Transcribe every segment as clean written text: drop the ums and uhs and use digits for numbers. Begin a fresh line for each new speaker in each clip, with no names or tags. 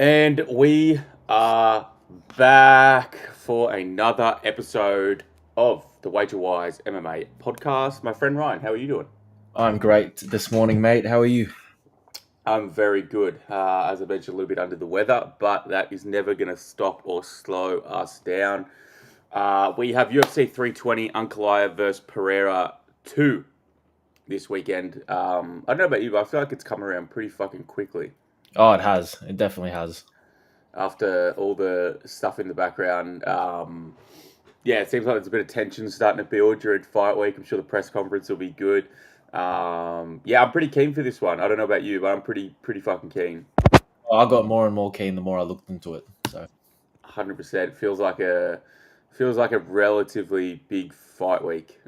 And we are back for another episode of the Wager Wise MMA podcast. My friend Ryan, how are you doing?
I'm great this morning, mate. How are you?
I'm very good. As I mentioned, a little bit under the weather, but that is never going to stop or slow us down. We have UFC 320 Ankalaev versus Pereira 2 this weekend. I don't know about you, but I feel like it's come around pretty fucking quickly.
Oh, it has. It definitely has.
After all the stuff in the background. Yeah, it seems like there's a bit of tension starting to build during fight week. I'm sure the press conference will be good. Yeah, I'm pretty keen for this one. I don't know about you, but I'm pretty fucking keen.
I got more and more keen the more I looked into it. So
100% feels like a relatively big fight week,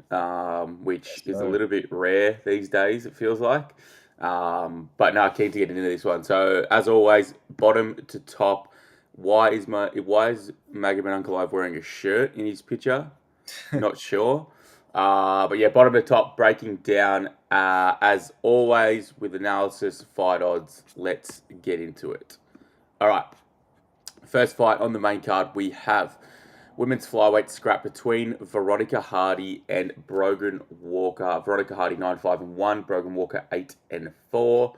which is a little bit rare these days. It feels like, but no, keen to get into this one. So as always, bottom to top. Why is Magomed Ankalaev wearing a shirt in his picture? Not sure. But yeah, bottom to top, breaking down as always with analysis, fight odds. Let's get into it. All right. First fight on the main card, we have women's flyweight scrap between Veronica Hardy and Brogan Walker. Veronica Hardy 9-5-1, Brogan Walker 8-4.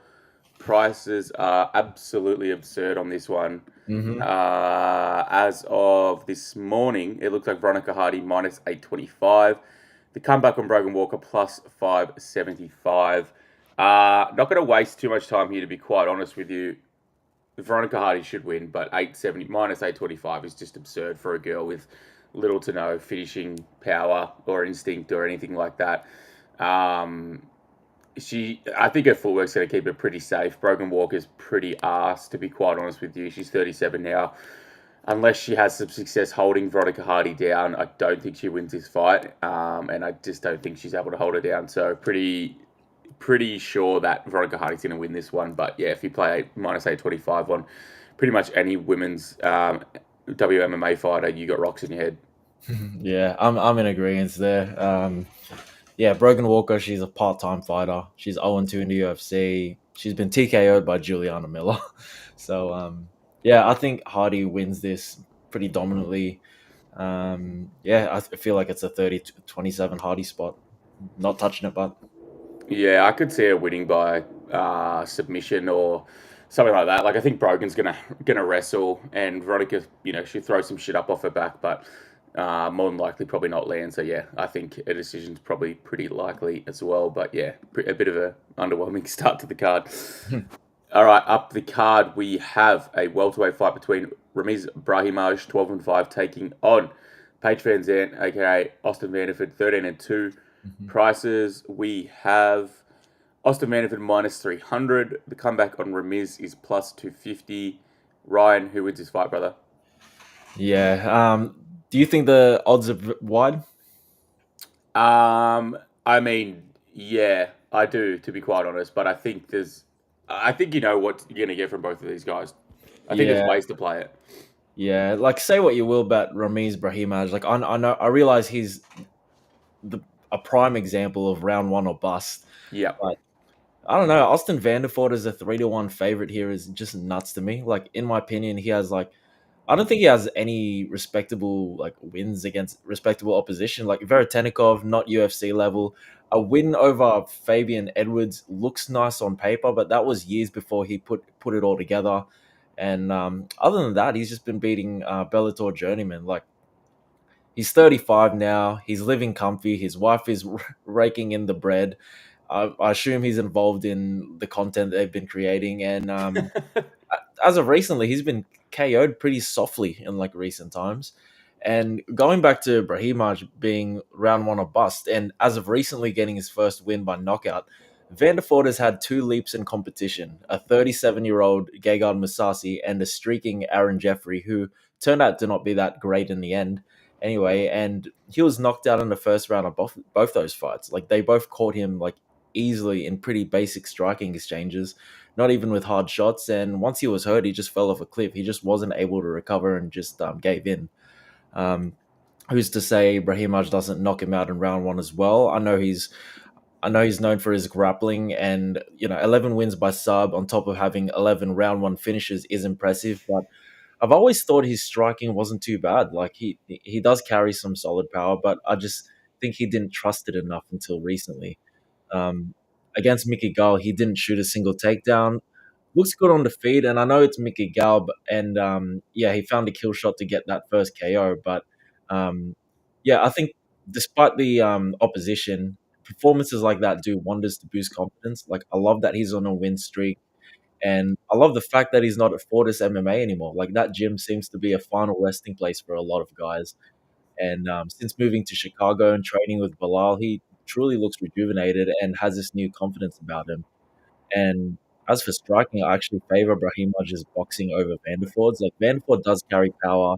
Prices are absolutely absurd on this one.
mm-hmm.
As of this morning, it looks like Veronica Hardy minus 825. The comeback on Brogan Walker plus 575. Not going to waste too much time here, to be quite honest with you. Veronica Hardy should win, but 870 minus 825 is just absurd for a girl with little to no finishing power or instinct or anything like that. I think her footwork's going to keep her pretty safe. Brogan Walker's pretty arse, to be quite honest with you. She's 37 now. Unless she has some success holding Veronica Hardy down, I don't think she wins this fight. And I just don't think she's able to hold her down. So pretty sure that Veronica Hardy's going to win this one. But yeah, if you play minus 825 on pretty much any women's WMMA fighter, you got rocks in your head.
Yeah, I'm in agreement there. Yeah, Brogan Walker, she's a part-time fighter. She's 0-2 in the UFC. She's been TKO'd by Juliana Miller. So yeah, I think Hardy wins this pretty dominantly. Yeah, I feel like it's a 30-27 Hardy spot. Not touching it, but
Yeah, I could see her winning by submission or something like that. Like I think Brogan's gonna wrestle, and Veronica, she throw some shit up off her back, but more than likely probably not land. So yeah, I think a decision's probably pretty likely as well. But yeah, a bit of a underwhelming start to the card. All right, up the card we have a welterweight fight between Ramiz Brahimaj, 12-5, taking on Paige Van Zandt, aka Austin Vanderford, 13-2. Prices, we have Austin Vanderford minus 300. The comeback on Ramiz is plus 250. Ryan, who wins this fight, brother?
yeah. Do you think the odds are wide?
I mean, yeah, I do, to be quite honest. But I think you know what you're gonna get from both of these guys. I think there's ways to play it.
Yeah, like say what you will about Ramiz Brahimaj. Like I realize he's a prime example of round one or bust.
Yeah.
But I don't know. Austin Vanderford as a 3-1 favorite here is just nuts to me. Like in my opinion, he has I don't think he has any respectable wins against respectable opposition. Like Veretenikov, not UFC level. A win over Fabian Edwards looks nice on paper, but that was years before he put it all together. And other than that, he's just been beating Bellator journeyman. Like he's 35 now. He's living comfy. His wife is raking in the bread. I assume he's involved in the content they've been creating. And as of recently, he's been KO'd pretty softly in recent times. And going back to Brahimaj being round one or bust, and as of recently getting his first win by knockout, Vanderford has had two leaps in competition, a 37-year-old Gegard Mousasi and a streaking Aaron Jeffrey, who turned out to not be that great in the end. Anyway, and he was knocked out in the first round of both those fights. Like they both caught him easily in pretty basic striking exchanges, not even with hard shots. And once he was hurt, he just fell off a cliff. He just wasn't able to recover and just gave in. Who's to say Brahimaj doesn't knock him out in round one as well? I know he's I know he's known for his grappling, and 11 wins by sub on top of having 11 round one finishes is impressive. But I've always thought his striking wasn't too bad. Like he does carry some solid power, but I just think he didn't trust it enough until recently. Um, Against Mickey Gall, he didn't shoot a single takedown. Looks good on the feet, and I know it's Mickey Gall, and yeah, he found a kill shot to get that first KO. But um, yeah, I think despite the opposition, performances like that do wonders to boost confidence. Like I love that he's on a win streak. And I love the fact that he's not at Fortis MMA anymore. Like that gym seems to be a final resting place for a lot of guys. And since moving to Chicago and training with Bilal, he truly looks rejuvenated and has this new confidence about him. And as for striking, I actually favor Brahimaj's boxing over Vanderford's. Like Vanderford does carry power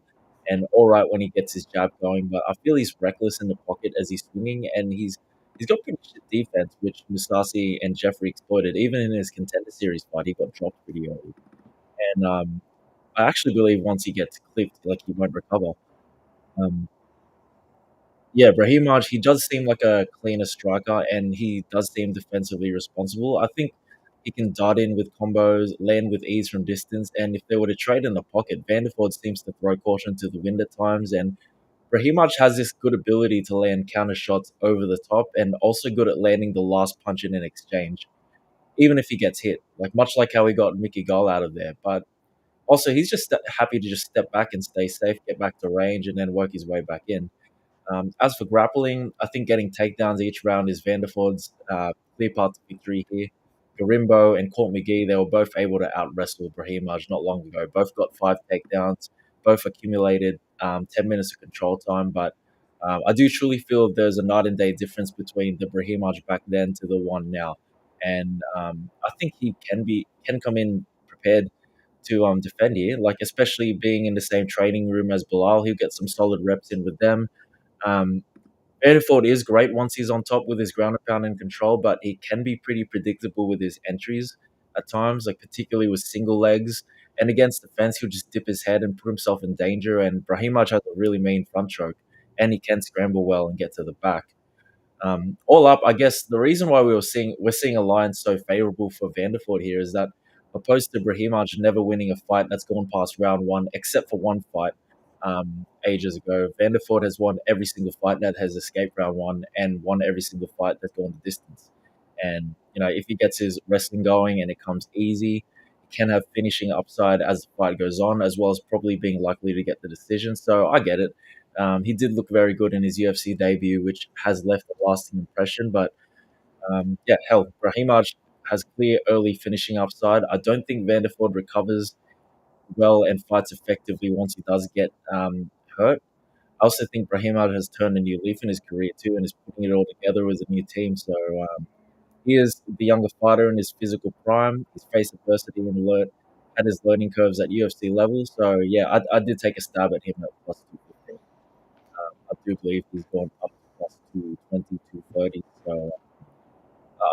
and all right when he gets his jab going, but I feel he's reckless in the pocket as he's swinging, and he's got pretty shit defense, which Musasi and Jeffrey exploited. Even in his contender series fight, he got dropped pretty early. And I actually believe once he gets clipped, like he won't recover. Um, yeah, Brahimaj, he does seem like a cleaner striker, and he does seem defensively responsible. I think he can dart in with combos, land with ease from distance, and if they were to trade in the pocket, Vanderford seems to throw caution to the wind at times, and Brahimaj has this good ability to land counter shots over the top, and also good at landing the last punch in an exchange, even if he gets hit, like much like how he got Mickey Gall out of there. But also, he's just happy to just step back and stay safe, get back to range, and then work his way back in. As for grappling, I think getting takedowns each round is Vanderford's clear path to victory here. Garimbo and Court McGee, they were both able to out wrestle Brahimaj not long ago. Both got 5 takedowns, both accumulated 10 minutes of control time. But I do truly feel there's a night and day difference between the Brahimaj back then to the one now. And I think he can come in prepared to defend here, like especially being in the same training room as Bilal. He'll get some solid reps in with them. um, Edford is great once he's on top with his ground and pound and control, but he can be pretty predictable with his entries at times, like particularly with single legs. And against the fence, he'll just dip his head and put himself in danger. And Brahimaj has a really mean front choke, and he can scramble well and get to the back. All up, I guess the reason why we're seeing a line so favourable for Vanderford here is that opposed to Brahimaj never winning a fight that's gone past round one, except for one fight ages ago, Vanderford has won every single fight that has escaped round one and won every single fight that's gone the distance. And if he gets his wrestling going and it comes easy, he can have finishing upside as the fight goes on, as well as probably being likely to get the decision. So I get it. He did look very good in his UFC debut, which has left a lasting impression. But yeah, hell, Brahimaj has clear early finishing upside. I don't think Vanderford recovers well and fights effectively once he does get hurt. I also think Brahimaj has turned a new leaf in his career too, and is putting it all together with a new team. So he is the younger fighter in his physical prime. He's faced adversity and had his learning curves at UFC level. So yeah, I did take a stab at him at plus 215. I do believe he's gone up to plus 220, 230. So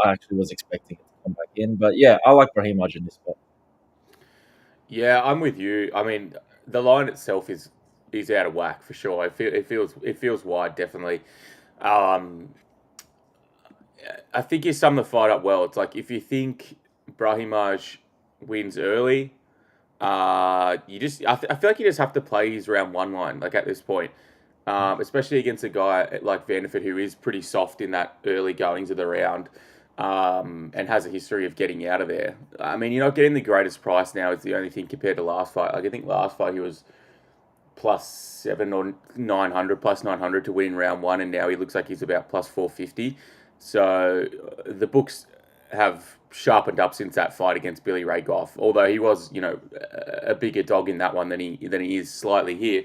I actually was expecting it to come back in. But yeah, I like Brahimaj in this spot.
Yeah, I'm with you. I mean, the line itself is out of whack for sure. It feels wide, definitely. Um, I think you sum the fight up well. It's like if you think Brahimaj wins early, I feel like you just have to play his round one line like at this point, especially against a guy like Vanderford who is pretty soft in that early goings of the round, and has a history of getting out of there. I mean, you're not getting the greatest price now. Is the only thing compared to last fight. Like I think last fight he was plus 7 or 900, plus 900 to win round one, and now he looks like he's about plus 450. So the books have sharpened up since that fight against Billy Ray Goff. Although he was, a bigger dog in that one than he is slightly here.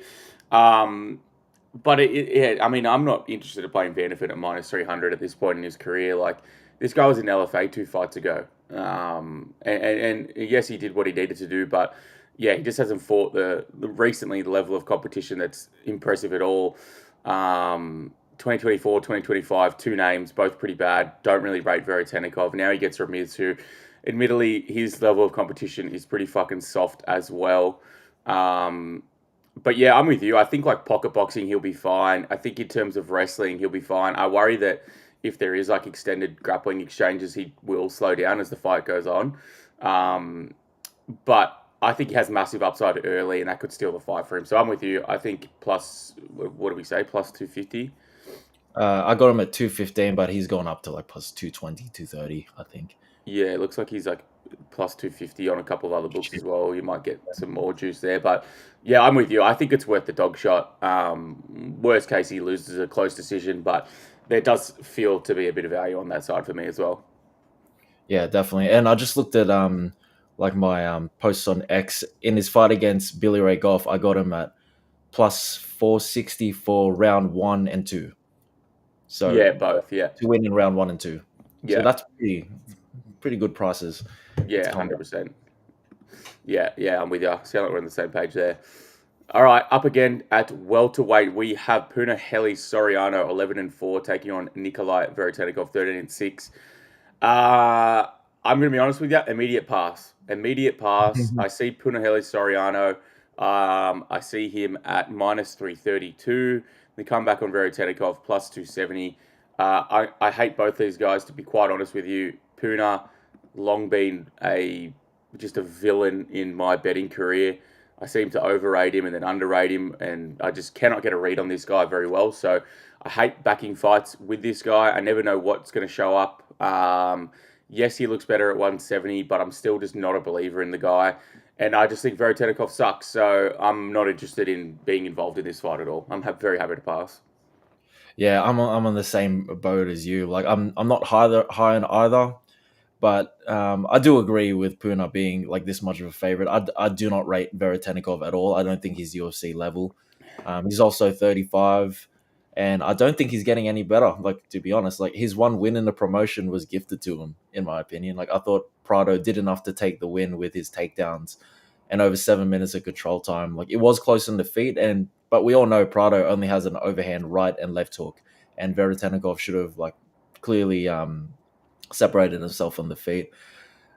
But I mean, I'm not interested in playing Vanderford at minus 300 at this point in his career. Like this guy was in LFA 2 fights ago, and yes, he did what he needed to do, but yeah, he just hasn't fought recently the level of competition that's impressive at all. 2024, 2025, two names, both pretty bad. Don't really rate Verotenikov. Now he gets Ramiz, who, admittedly, his level of competition is pretty fucking soft as well. But yeah, I'm with you. I think like pocket boxing, he'll be fine. I think in terms of wrestling, he'll be fine. I worry that if there is like extended grappling exchanges, he will slow down as the fight goes on. Um, but I think he has massive upside early, and that could steal the fight for him. So I'm with you. I think plus, what do we say? Plus 250.
I got him at 215, but he's gone up to like plus 220, 230, I think.
Yeah, it looks like he's like plus 250 on a couple of other books as well. You might get some more juice there. But yeah, I'm with you. I think it's worth the dog shot. Worst case, he loses a close decision, but there does feel to be a bit of value on that side for me as well.
Yeah, definitely. And I just looked at like my posts on X in his fight against Billy Ray Goff. I got him at plus 460 for round 1 and 2. So
Yeah, both. Yeah.
to win in round 1 and 2. So
Yeah.
that's pretty good prices. It's
Yeah,
come back.
100%. Yeah, I'm with you. Sound like we're on the same page there. All right, up again at welterweight, we have Punahele Soriano, 11-4, taking on Nikolai Veretennikov, 13-6. I'm going to be honest with you. Immediate pass. Immediate pass. I see Punahele Soriano. I see him at minus 332. The comeback on Veretennikov, plus 270. I hate both these guys, to be quite honest with you. Puna, long been just a villain in my betting career. I seem to overrate him and then underrate him, and I just cannot get a read on this guy very well. So I hate backing fights with this guy. I never know what's going to show up. Yes, he looks better at 170, but I'm still just not a believer in the guy. And I just think Veretennikov sucks, so I'm not interested in being involved in this fight at all. I'm very happy to pass.
Yeah, I'm on the same boat as you. Like I'm not high on either, but I do agree with Puna being like this much of a favorite. I do not rate Veretennikov at all. I don't think he's UFC level. He's also 35, and I don't think he's getting any better. Like, to be honest, like his one win in the promotion was gifted to him, in my opinion. Like I thought Prado did enough to take the win with his takedowns and over 7 minutes of control time. Like it was close in the feet, but we all know Prado only has an overhand right and left hook, and Veretennikov should have like clearly separated himself on the feet.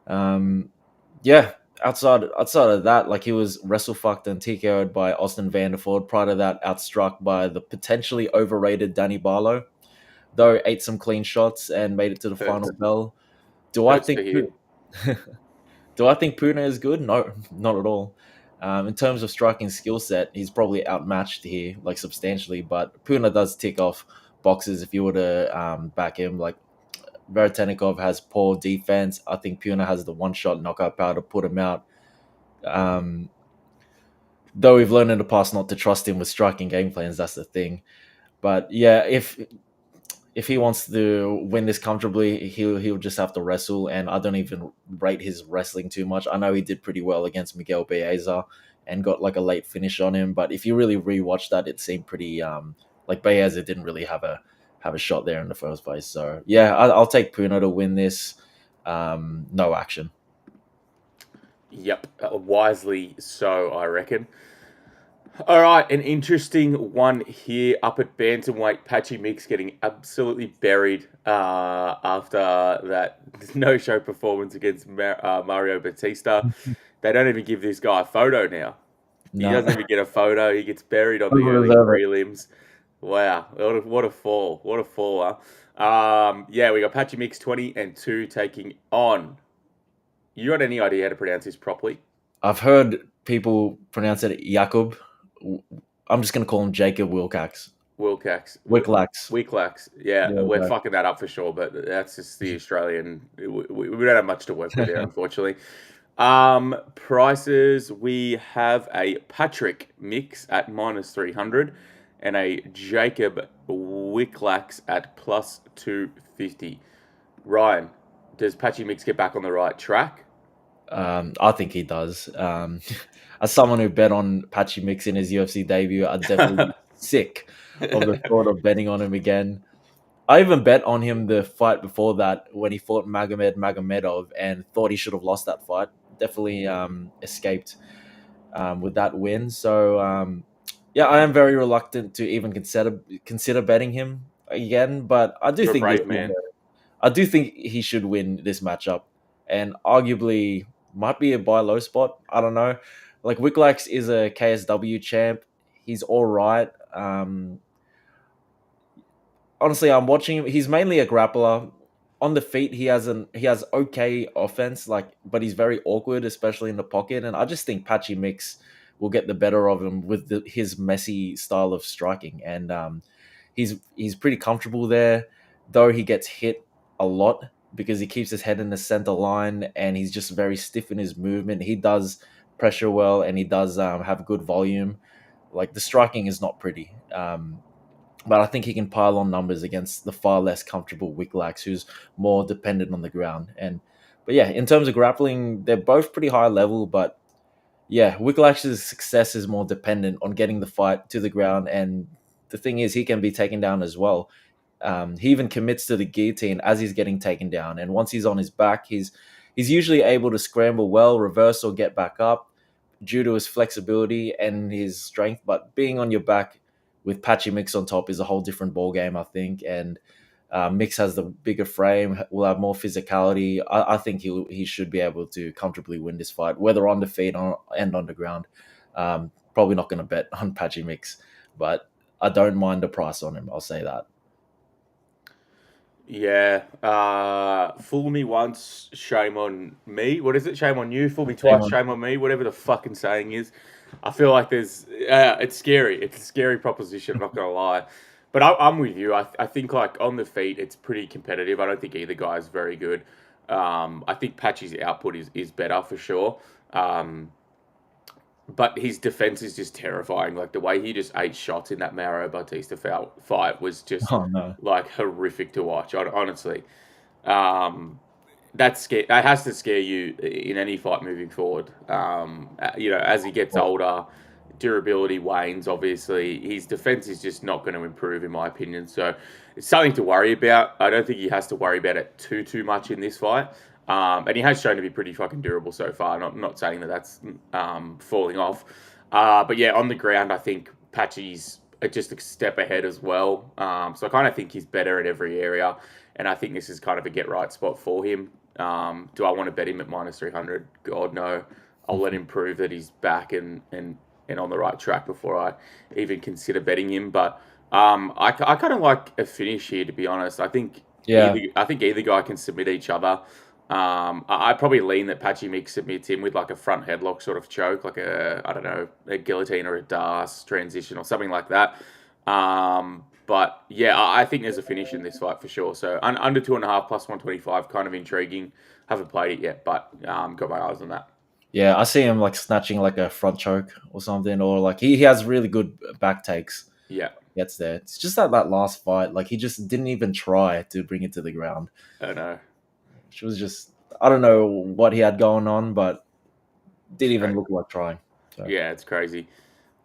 Yeah, outside of that, like he was wrestle fucked and TKO'd by Austin Vanderford. Prior to that, outstruck by the potentially overrated Danny Barlow, though ate some clean shots and made it to the final
Hurts,
bell. Do I
hurts to
think
hear.
do I think Puna is good? No, not at all. In terms of striking skill set, he's probably outmatched here, like substantially. But Puna does tick off boxes if you were to back him. Like Veretennikov has poor defense. I think Puna has the one-shot knockout power to put him out. Though we've learned in the past not to trust him with striking game plans, that's the thing. But yeah, if he wants to win this comfortably, he'll just have to wrestle. And I don't even rate his wrestling too much. I know he did pretty well against Miguel Baeza and got like a late finish on him. But if you really rewatch that, it seemed pretty like Baeza didn't really have a shot there in the first place. So yeah, I'll take Puna to win this. No action.
Yep, wisely so, I reckon. All right, an interesting one here up at bantamweight. Patchy Mix getting absolutely buried after that no-show performance against Mario Batista. They don't even give this guy a photo now. He
No,
doesn't even get a photo. He gets buried on the early
overdeserve it.
prelims. Wow, what a fall! What a fall! Huh? Yeah, we got Patchy Mix 20-2 taking on. You got any idea how to pronounce this properly?
I've heard people pronounce it Jakub. I'm just gonna call him Jacob Wilcox.
Wilcax.
Wicklax.
Wicklax. Yeah,
Yeah,
we're
right.
fucking that up for sure, but that's just the Australian. We don't have much to work with there, unfortunately. Prices, we have a Patrick Mix at minus 300 and a Jacob Wicklax at plus 250. Ryan, does Patchy Mix get back on the right track?
I think he does. As someone who bet on Patchy Mix in his UFC debut, I'd definitely be sick of the thought of betting on him again. I even bet on him the fight before that when he fought Magomedov and thought he should have lost that fight. Definitely escaped with that win. So yeah, I am very reluctant to even consider betting him again. But I do
You're a
think
brave man.
I do think he should win this matchup, and arguably might be a buy low spot. I don't know. Like Wicklax is a KSW champ. He's all right. honestly, I'm watching him. He's mainly a grappler. On the feet, he has okay offense, like, but he's very awkward, especially in the pocket. And I just think Patchy Mix will get the better of him with his messy style of striking. And he's pretty comfortable there, though he gets hit a lot because he keeps his head in the center line and he's just very stiff in his movement. He does pressure well and he does have good volume. Like the striking is not pretty. But I think he can pile on numbers against the far less comfortable Wicklax, who's more dependent on the ground. But yeah, in terms of grappling, they're both pretty high level. But yeah, Wicklax's success is more dependent on getting the fight to the ground. And the thing is, he can be taken down as well. He even commits to the guillotine as he's getting taken down, and once he's on his back, he's usually able to scramble well, reverse or get back up due to his flexibility and his strength. But being on your back with Patchy Mix on top is a whole different ball game, I think. And Mix has the bigger frame, will have more physicality. I think he should be able to comfortably win this fight, whether on the feet and on the ground. Probably not going to bet on Patchy Mix, but I don't mind the price on him. I'll say that.
Yeah. Fool me once, shame on me. What is it? Shame on you. Fool me
Shame
twice,
on.
shame on me. Whatever the fucking saying is. I feel like there's. It's scary. It's a scary proposition. I'm not gonna lie. But I'm with you. I think like on the feet, it's pretty competitive. I don't think either guy is very good. I think Patchy's output is better for sure. But his defense is just terrifying. Like the way he just ate shots in that Mauro Batista fight was just
Oh no.
like horrific to watch. Honestly, um, that has to scare you in any fight moving forward. As he gets older, durability wanes. Obviously, his defense is just not going to improve, in my opinion. So it's something to worry about. I don't think he has to worry about it too much in this fight. And he has shown to be pretty fucking durable so far. Not saying that that's falling off. But yeah, on the ground, I think Patchy's just a step ahead as well. So I kind of think he's better at every area. And I think this is kind of a get right spot for him. Do I want to bet him at minus 300? God, no. I'll let him prove that he's back and on the right track before I even consider betting him. But I kind of like a finish here, to be honest.
Yeah.
I think either guy can submit each other. I probably lean that Patchy Mix submits him with like a front headlock sort of choke, like I don't know, a guillotine or a Das transition or something like that. But yeah, I think there's a finish in this fight for sure. So under 2.5 plus 125, kind of intriguing. Haven't played it yet, but got my eyes on that.
Yeah, I see him like snatching like a front choke or something, or like he has really good back takes.
Yeah,
Gets there. It's just that last fight, like he just didn't even try to bring it to the ground.
I know.
Which was just I don't know what he had going on, but
It's
didn't even
great.
look like trying. So
Yeah, it's crazy.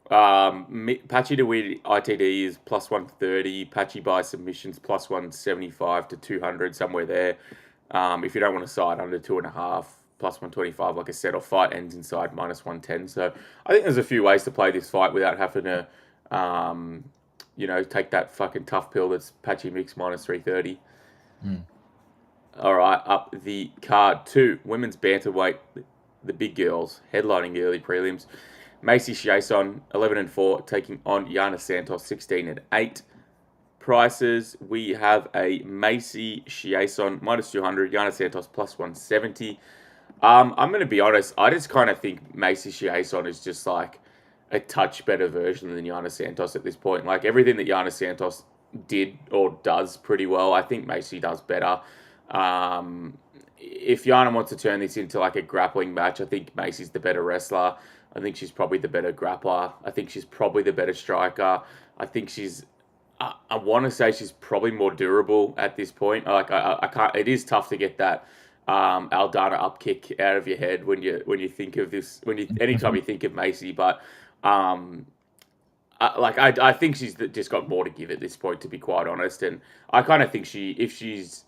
Patchy to win ITD is plus 130. Patchy by submissions plus 175 to 200, somewhere there. If you don't want to side under 2.5, plus 125, like I said, or fight ends inside minus 110. So I think there's a few ways to play this fight without having to, take that fucking tough pill that's Patchy Mix minus 330.
mm.
All right, up the card two, women's bantamweight, the big girls headlining the early prelims. Macy Chiasson, 11-4, taking on Yana Santos, 16-8. Prices, we have a Macy Chiasson minus 200, Yana Santos plus 170. I'm going to be honest, I just kind of think Macy Chiasson is just like a touch better version than Yana Santos at this point. Like everything that Yana Santos did or does pretty well, I think Macy does better. If Yana wants to turn this into like a grappling match, I think Macy's the better wrestler. I think she's probably the better grappler. I think she's probably the better striker. I think she's. I want to say she's probably more durable at this point. Like I can't. It is tough to get that Aldana up kick out of your head when you think of this. Anytime you think of Macy, but I think she's just got more to give at this point, to be quite honest. And I kind of think if she's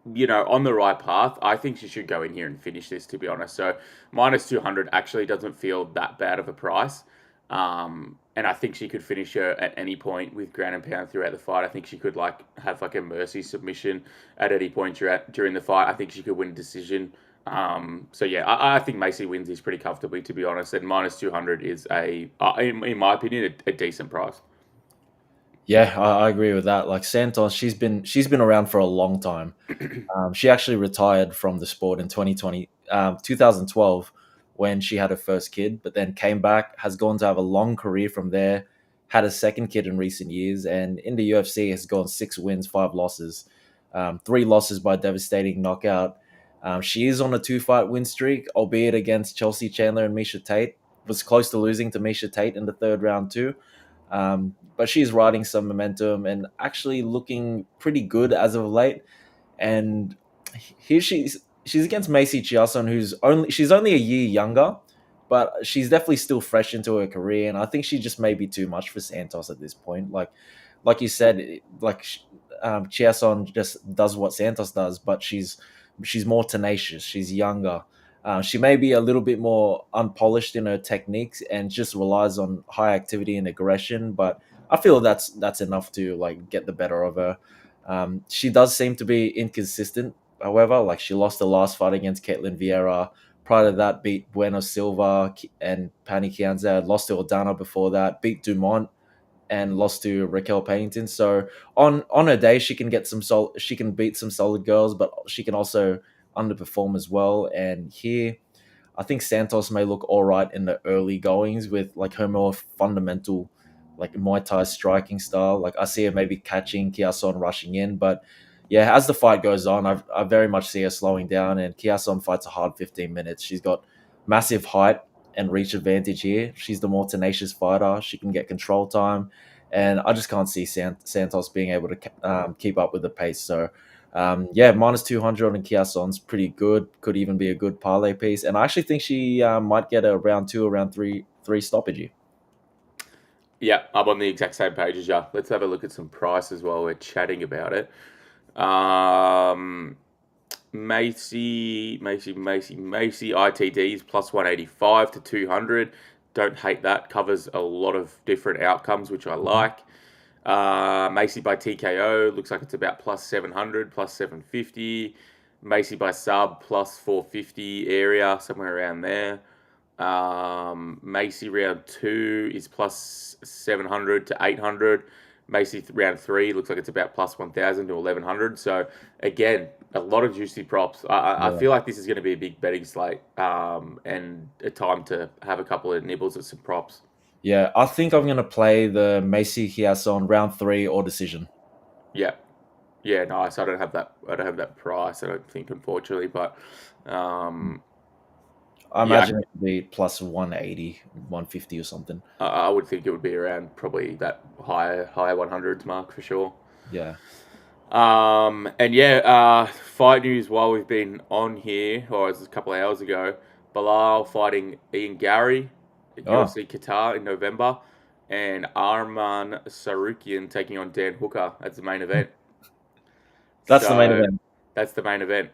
on the right path, I think she should go in here and finish this, to be honest. So minus 200 actually doesn't feel that bad of a price. And I think she could finish her at any point with ground and pound throughout the fight. I think she could have a mercy submission at any point during the fight. I think she could win a decision. So yeah, I think Macy wins this pretty comfortably, to be honest. And minus 200 is in my opinion, a decent price.
Yeah, I agree with that. Like Santos, she's been around for a long time. She actually retired from the sport in 2012 when she had her first kid, but then came back, has gone to have a long career from there, had a second kid in recent years, and in the UFC has gone 6 wins, 5 losses, 3 losses by devastating knockout. She is on a 2 fight win streak, albeit against Chelsea Chandler and Misha Tate. Was close to losing to Misha Tate in the third round too. But she's riding some momentum and actually looking pretty good as of late. And here she's against Macy Chiasson, she's only a year younger, but she's definitely still fresh into her career, and I think she just may be too much for Santos at this point. Like you said, Chiasson just does what Santos does, but she's more tenacious. She's younger. She may be a little bit more unpolished in her techniques and just relies on high activity and aggression, but I feel that's enough to like get the better of her. She does seem to be inconsistent, however. Like she lost the last fight against Caitlin Vieira. Prior to that, beat Bueno Silva and Pani Kianzad. Lost to Aldana before that. Beat Dumont and lost to Raquel Pennington. So on her day, she can beat some solid girls, but she can also underperform as well. And here, I think Santos may look all right in the early goings with like her more fundamental, like Muay Thai striking style. Like I see her maybe catching Kiason rushing in, but yeah, as the fight goes on, I very much see her slowing down. And Kiason fights a hard 15 minutes. She's got massive height and reach advantage here. She's the more tenacious fighter. She can get control time, and I just can't see Santos being able to keep up with the pace. So yeah, minus 200 on Kiason's pretty good. Could even be a good parlay piece. And I actually think she might get a round two or round three stoppage here.
Yeah, I'm on the exact same page as you. Let's have a look at some prices while we're chatting about it. Macy ITDs plus 185 to 200. Don't hate that. Covers a lot of different outcomes, which I like. Macy by TKO looks like it's about plus 700, plus 750. Macy by sub plus 450 area, somewhere around there. Macy round 2 is plus 700 to 800. Macy round 3 looks like it's about plus 1,000 to 1,100. So again, a lot of juicy props. I feel like this is going to be a big betting slate, and a time to have a couple of nibbles at some props.
Yeah, I think I'm going to play the Macy Kiason round 3 or decision.
Yeah. Yeah, nice. I don't have that price, I don't think, unfortunately, but
I imagine it would be plus 180, 150 or something.
I would think it would be around probably that higher 100s mark for sure.
Yeah.
And yeah, fight news while we've been on here, or it was a couple of hours ago. Bilal fighting Ian Gary at UFC Qatar in November, and Arman Sarukian taking on Dan Hooker as the main event.
That's the main event.
That's the main event.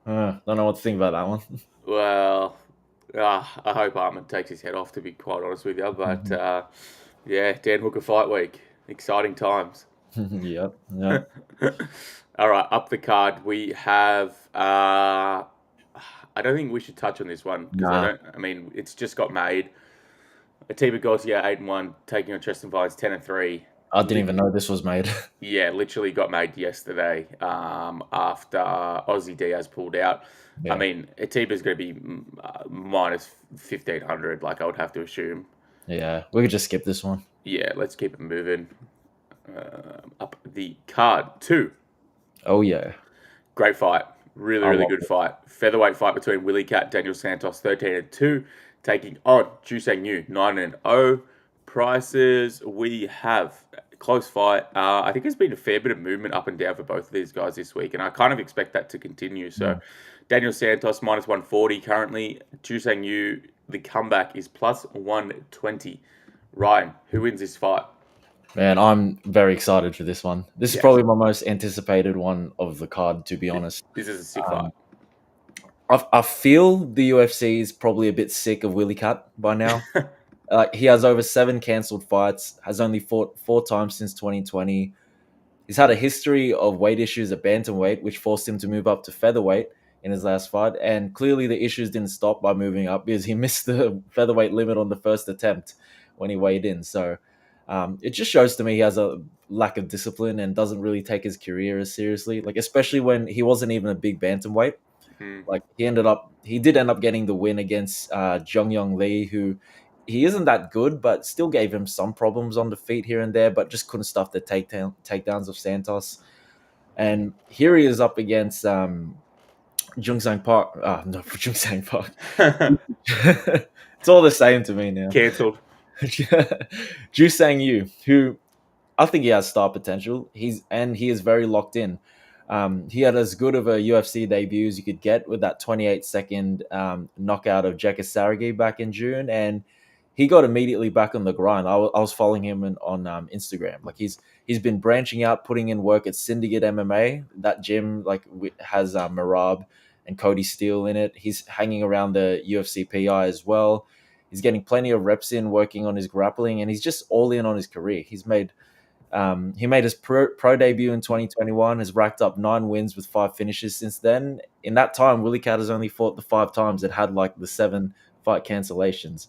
Don't know what to think about that one.
Well, I hope Arman takes his head off, to be quite honest with you. But yeah, Dan Hooker fight week. Exciting times.
Yep.
All right, up the card we have. I don't think we should touch on this one because I mean, it's just got made. Ateba Gautier 8-1, taking on Tristan Vines 10-3.
I didn't even know this was made.
Yeah, literally got made yesterday. After Aussie Diaz pulled out. Yeah. I mean, Ateba's going to be minus 1,500. Like I would have to assume.
Yeah, we could just skip this one.
Yeah, let's keep it moving. Up the card 2.
Oh yeah,
great fight. Really good fight. Featherweight fight between Willie Cat, Daniel Santos, 13-2, taking on Jusang Yu, 9-0. Prices we have close fight. I think there's been a fair bit of movement up and down for both of these guys this week, and I kind of expect that to continue. So, Daniel Santos minus 140 currently. Jusang Yu, the comeback is plus 120. Ryan, who wins this fight?
Man, I'm very excited for this one. This is probably my most anticipated one of the card, to be honest.
This is a sick fight.
I feel the UFC is probably a bit sick of Willie Cat by now. He has over 7 cancelled fights, has only fought 4 times since 2020. He's had a history of weight issues at bantamweight, which forced him to move up to featherweight in his last fight. And clearly the issues didn't stop by moving up because he missed the featherweight limit on the first attempt when he weighed in. So It just shows to me he has a lack of discipline and doesn't really take his career as seriously. Like especially when he wasn't even a big bantamweight.
Hmm.
Like he did end up getting the win against Jung Young Lee, who he isn't that good, but still gave him some problems on the feet here and there, but just couldn't stuff the takedowns of Santos. And here he is up against Jung Sang Park. No, Jung Sang Park. It's all the same to me now.
Cancelled.
Ju Sang Yu, who I think he has star potential. He is very locked in. He had as good of a UFC debut as you could get with that 28-second knockout of Jeka Saragi back in June, and he got immediately back on the grind. I was following him on Instagram. Like he's been branching out, putting in work at Syndicate MMA. That gym has Merab and Cody Steele in it. He's hanging around the UFC PI as well. He's getting plenty of reps in, working on his grappling, and he's just all in on his career. He made his pro debut in 2021, has racked up 9 wins with 5 finishes since then. In that time, Willie Cat has only fought the 5 times that had like the 7 fight cancellations.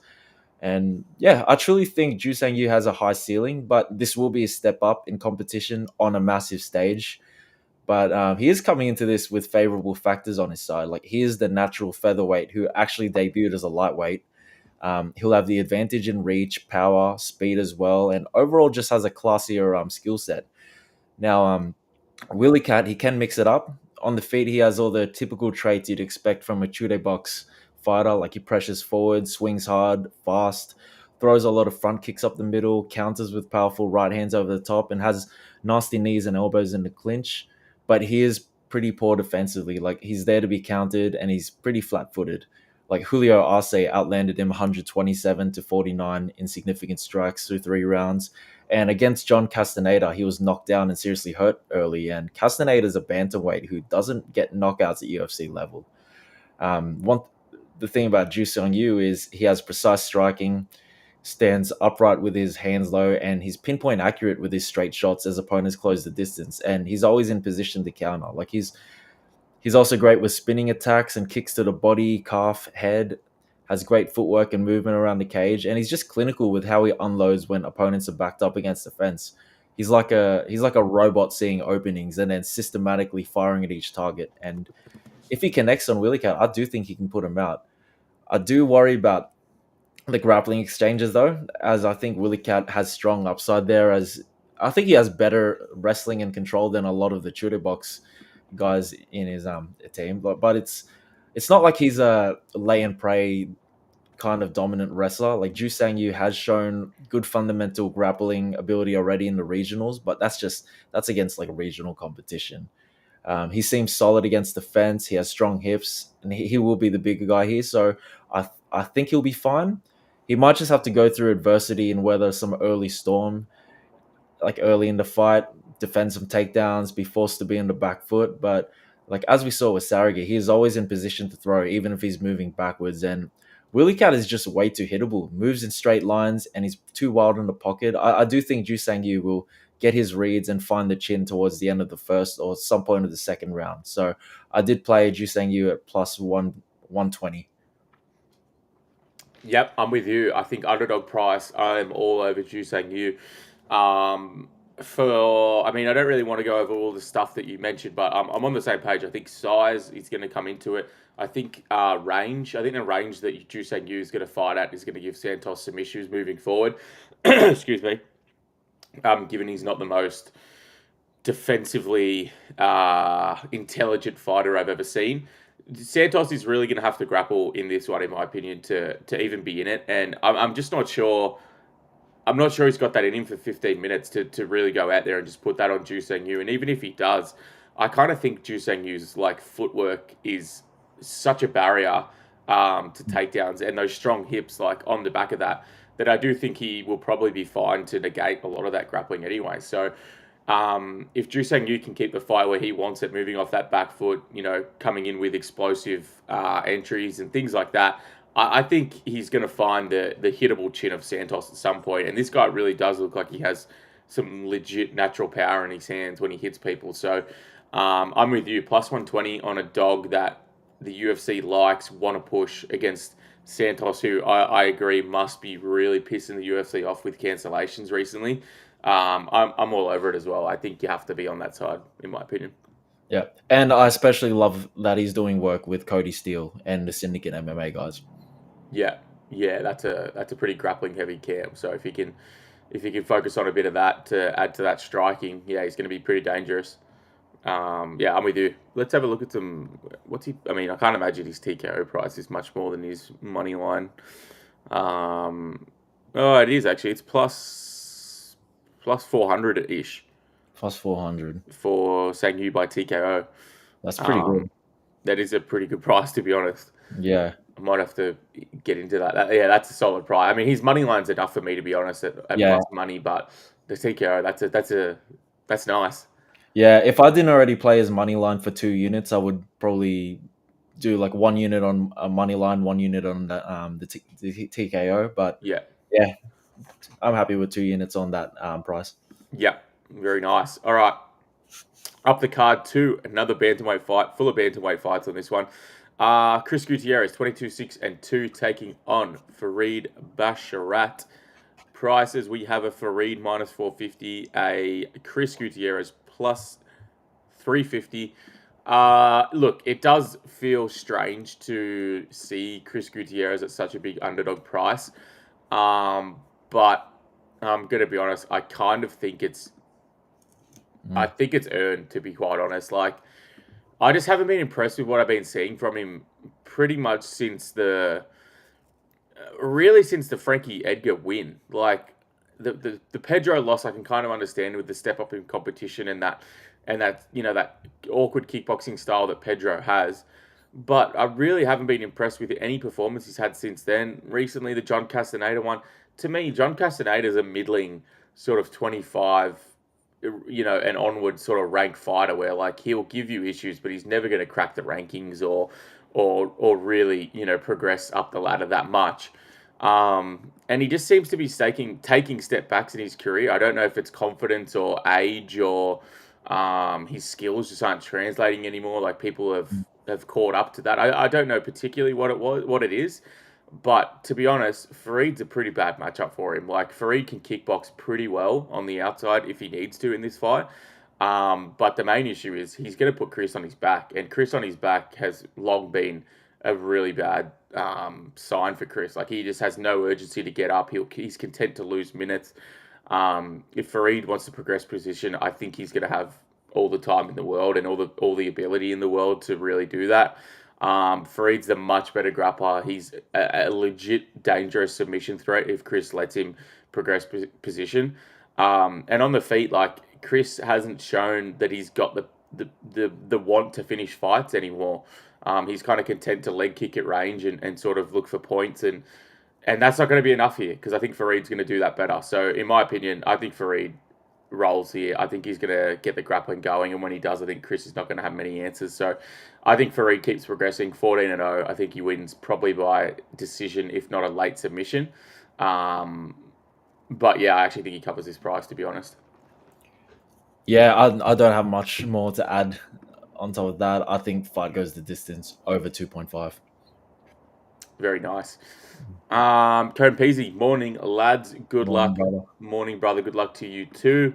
And yeah, I truly think Ju Sang Yu has a high ceiling, but this will be a step up in competition on a massive stage. But he is coming into this with favorable factors on his side. Like he is the natural featherweight who actually debuted as a lightweight. He'll have the advantage in reach, power, speed as well, and overall just has a classier skill set. Now, Willie Cat, he can mix it up. On the feet, he has all the typical traits you'd expect from a Chude box fighter, like he pressures forward, swings hard, fast, throws a lot of front kicks up the middle, counters with powerful right hands over the top, and has nasty knees and elbows in the clinch. But he is pretty poor defensively. Like he's there to be countered, and he's pretty flat-footed. Like Julio Arce outlanded him 127 to 49 in significant strikes through 3 rounds. And against John Castaneda, he was knocked down and seriously hurt early. And Castaneda is a bantamweight who doesn't get knockouts at UFC level. One The thing about Ju Seong Yu is he has precise striking, stands upright with his hands low, and he's pinpoint accurate with his straight shots as opponents close the distance. And he's always in position to counter. Like he's also great with spinning attacks and kicks to the body, calf, head. Has great footwork and movement around the cage, and he's just clinical with how he unloads when opponents are backed up against the fence. He's like a robot seeing openings and then systematically firing at each target. And if he connects on Willie Cat, I do think he can put him out. I do worry about the grappling exchanges though, as I think Willie Cat has strong upside there. As I think he has better wrestling and control than a lot of the Chuda box guys in his team. But it's not like he's a lay and pray kind of dominant wrestler. Like Ju Sang Yu has shown good fundamental grappling ability already in the regionals, but that's against like a regional competition. He seems solid against the fence. He has strong hips, and he will be the bigger guy here. So I think he'll be fine. He might just have to go through adversity and weather some early storm, like early in the fight, defend some takedowns, be forced to be on the back foot. But like as we saw with Saragi, he is always in position to throw, even if he's moving backwards. And Willie Cat is just way too hittable, moves in straight lines, and he's too wild in the pocket. I do think Ju Sang Yu will get his reads and find the chin towards the end of the first or some point of the second round. So I did play Ju Sang Yu at plus 120.
Yep, I'm with you. I think underdog price, I'm all over Ju Sang Yu. I mean, I don't really want to go over all the stuff that you mentioned, but I'm on the same page. I think size is going to come into it. I think range. I think the range that Ju Sang Yu is going to fight at is going to give Santos some issues moving forward. Excuse me. Given he's not the most defensively intelligent fighter I've ever seen. Santos is really going to have to grapple in this one, in my opinion, to even be in it. And I'm just not sure. I'm not sure he's got that in him for 15 minutes to really go out there and just put that on Ju Sang Yu. And even if he does, I kind of think Ju Sang Yu's like footwork is such a barrier to takedowns and those strong hips, like on the back of that I do think he will probably be fine to negate a lot of that grappling anyway. So if Ju Sang Yu can keep the fight where he wants it, moving off that back foot, coming in with explosive entries and things like that, I think he's going to find the hittable chin of Santos at some point. And this guy really does look like he has some legit natural power in his hands when he hits people. So I'm with you. Plus 120 on a dog that the UFC likes, want to push against Santos, who I agree must be really pissing the UFC off with cancellations recently. I'm all over it as well. I think you have to be on that side, in my opinion.
Yeah, and I especially love that he's doing work with Cody Steele and the Syndicate MMA guys.
Yeah, yeah, that's a pretty grappling heavy camp. So if he can focus on a bit of that to add to that striking, yeah, he's going to be pretty dangerous. Yeah, I'm with you. Let's have a look at some. What's he? I mean, I can't imagine his TKO price is much more than his money line. Oh, it is actually. It's plus 400 ish
Plus 400.
for Sangyu by TKO.
That's pretty good.
Um, that is a pretty good price, to be honest.
Yeah.
I might have to get into that. Yeah, that's a solid price. I mean, his money line's enough for me, to be honest, at
Yeah.
plus money. But the TKO, that's nice.
Yeah. If I didn't already play his money line for 2 units, I would probably do like 1 unit on a money line, 1 unit on the TKO. But
Yeah,
yeah, I'm happy with 2 units on that price.
yeah, very nice. All right, up the card to another bantamweight fight, full of bantamweight fights on this one. Chris Gutierrez, 22-6-2, taking on Farid Basharat. Prices, we have a Farid minus 450, a Chris Gutierrez plus 350. Look, it does feel strange to see Chris Gutierrez at such a big underdog price. But I'm going to be honest, I kind of think I think it's earned, to be quite honest. Like, I just haven't been impressed with what I've been seeing from him pretty much since really since the Frankie Edgar win. Like, the Pedro loss, I can kind of understand with the step up in competition and that that awkward kickboxing style that Pedro has. But I really haven't been impressed with any performance he's had since then. Recently, the John Castaneda one. To me, John Castaneda is a middling sort of 25, and onward sort of ranked fighter where like he'll give you issues, but he's never going to crack the rankings or really progress up the ladder that much. And he just seems to be taking step backs in his career. I don't know if it's confidence or age or his skills just aren't translating anymore. Like people have caught up to that. I don't know particularly what it is, but to be honest, Farid's a pretty bad matchup for him. Like Farid can kickbox pretty well on the outside if he needs to in this fight. But the main issue is he's going to put Chris on his back, and Chris on his back has long been a really bad sign for Chris. Like he just has no urgency to get up. He's content to lose minutes. If Farid wants to progress position, I think he's going to have all the time in the world and all the ability in the world to really do that. Farid's a much better grappler. He's a legit dangerous submission threat if Chris lets him progress position. And on the feet, like Chris hasn't shown that he's got the want to finish fights anymore. He's kind of content to leg kick at range and sort of look for points and that's not going to be enough here because I think Farid's going to do that better. So in my opinion, I think Farid rolls here. I think he's going to get the grappling going, and when he does, I think Chris is not going to have many answers. So I think Farid keeps progressing 14-0. I think he wins probably by decision, if not a late submission. But yeah, I actually think he covers this price, to be honest.
Yeah, I don't have much more to add on top of that. I think fight goes the distance over 2.5.
Very nice. Cone Peasy, morning, lads. Good luck.
Brother.
Morning, brother. Good luck to you too.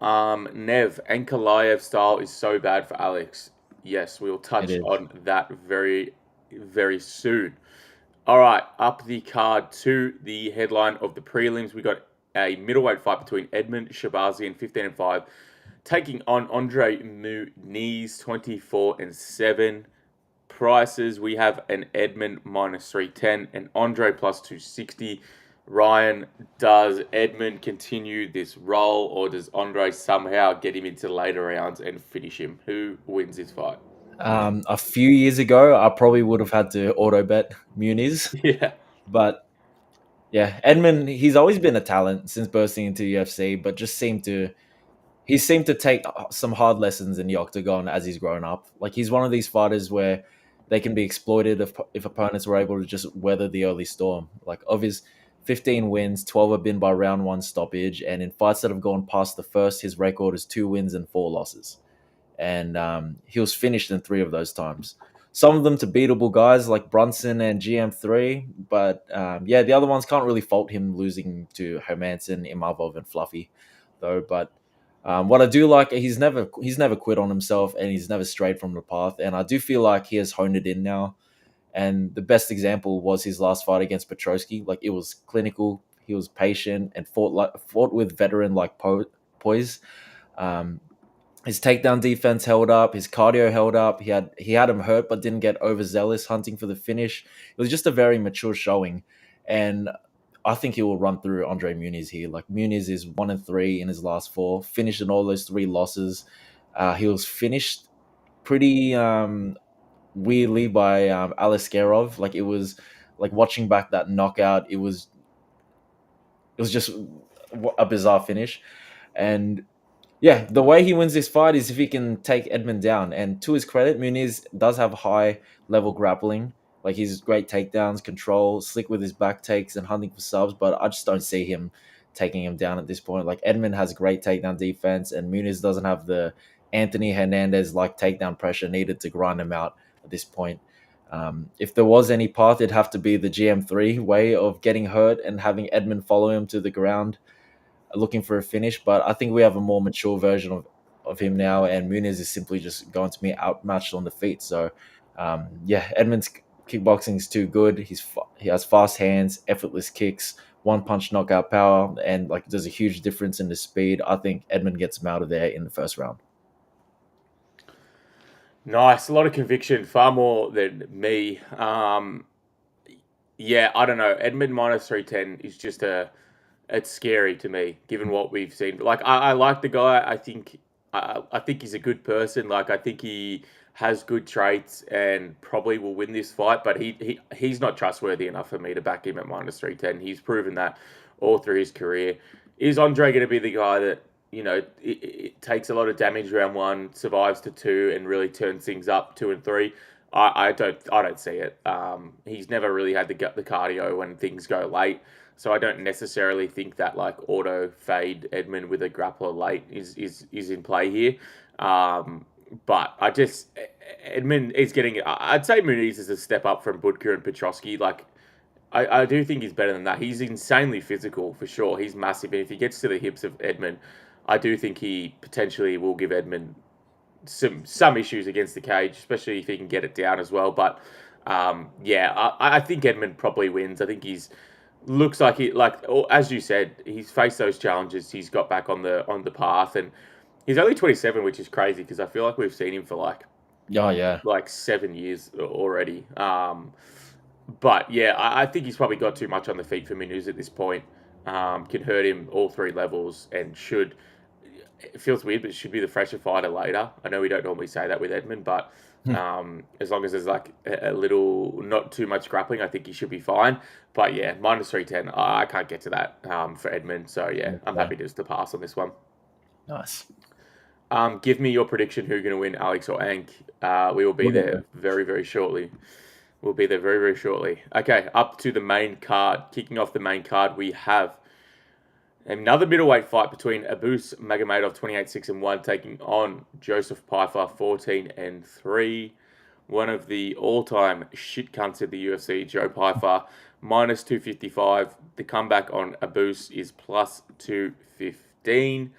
Nev, Ankalaev style is so bad for Alex. Yes, we will touch on that very, very soon. All right, up the card to the headline of the prelims. We got a middleweight fight between Edmen, Shahbazyan, 15-5, taking on Andre Muniz, 24-7. Prices, we have an Edmen minus 310 and Andre plus 260. Ryan, does Edmen continue this role or does Andre somehow get him into later rounds and finish him? Who wins this fight?
A few years ago, I probably would have had to auto bet Muniz.
Yeah.
But yeah, Edmen, he's always been a talent since bursting into UFC, but he seemed to take some hard lessons in the octagon as he's grown up. Like he's one of these fighters where they can be exploited if opponents were able to just weather the early storm. Like of his 15 wins, 12 have been by round one stoppage, and in fights that have gone past the first, his record is 2 wins and 4 losses. And he was finished in 3 of those times. some of them to beatable guys like Brunson and GM3, but yeah, the other ones can't really fault him losing to Hermanson, Imavov, and Fluffy, though. But what I do like, he's never quit on himself, and he's never strayed from the path. And I do feel like he has honed it in now. And the best example was his last fight against Petrosky. Like, it was clinical. He was patient and fought with veteran like poise. Um, his takedown defense held up. His cardio held up. He had him hurt, but didn't get overzealous hunting for the finish. It was just a very mature showing, and I think he will run through Andre Muniz here. Like, Muniz is 1-3 in his last four, finished in all those three losses. He was finished pretty weirdly by Aliskerov. Like, it was like watching back that knockout. It was just a bizarre finish, and yeah, the way he wins this fight is if he can take Edmen down. And to his credit, Muniz does have high level grappling. Like, he's great takedowns, control, slick with his back takes, and hunting for subs. But I just don't see him taking him down at this point. Like, Edmen has great takedown defense, and Muniz doesn't have the Anthony Hernandez like takedown pressure needed to grind him out at this point. If there was any path, it'd have to be the GM3 way of getting hurt and having Edmen follow him to the ground looking for a finish, but I think we have a more mature version of him now, and Muniz is simply just going to be outmatched on the feet. So, yeah, Edmonds' kickboxing is too good. He has fast hands, effortless kicks, one punch knockout power, and like there's a huge difference in the speed. I think Edmund gets him out of there in the first round.
Nice, a lot of conviction, far more than me. Yeah, I don't know. Edmund minus 310 is just it's scary to me, given what we've seen. Like, I like the guy. I think he's a good person. Like, I think he has good traits and probably will win this fight. But he's not trustworthy enough for me to back him at minus 310. He's proven that all through his career. Is Andre going to be the guy that it takes a lot of damage round one, survives to two, and really turns things up 2 and 3? I don't see it. He's never really had the cardio when things go late. So I don't necessarily think that like auto fade Edmund with a grappler late is in play here. But Edmund is getting. I'd say Muniz is a step up from Budka and Petrosky. Like, I do think he's better than that. He's insanely physical for sure. He's massive, and if he gets to the hips of Edmund, I do think he potentially will give Edmund some issues against the cage, especially if he can get it down as well. But yeah, I think Edmund probably wins. I think he's looks like as you said, he's faced those challenges. He's got back on the path, and he's only 27, which is crazy because I feel like we've seen him for
Oh yeah,
like 7 years already. But yeah, I think he's probably got too much on the feet for Muniz at this point. Can hurt him all three levels and should. It feels weird, but it should be the fresher fighter later. I know we don't normally say that with Edmund, but as long as there's like a little, not too much grappling, I think he should be fine. But yeah, minus 310, I can't get to that for Edmund. So yeah, I'm happy just to pass on this one.
nice.
Give me your prediction who's going to win, Alex or Ank. We will be there very, very shortly. We'll be there very, very shortly. Okay, up to the main card. Kicking off the main card, we have another middleweight fight between Abus Magomedov, 28-6-1, taking on Youssef Pyfer, 14-3. One of the all-time shit cunts of the UFC, Joe Pyfer, minus 255. The comeback on Abus is plus 215.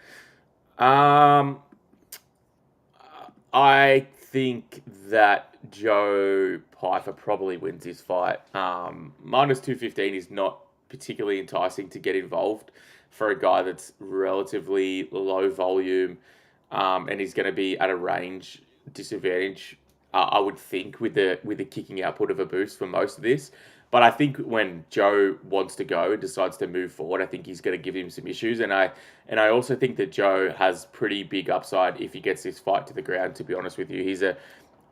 I think that Joe Pyfer probably wins this fight. Minus 215 is not particularly enticing to get involved for a guy that's relatively low volume, and he's going to be at a range disadvantage. I would think with the kicking output of a boost for most of this. But I think when Joe wants to go and decides to move forward, I think he's going to give him some issues. And I also think that Joe has pretty big upside if he gets this fight to the ground, to be honest with you. He's a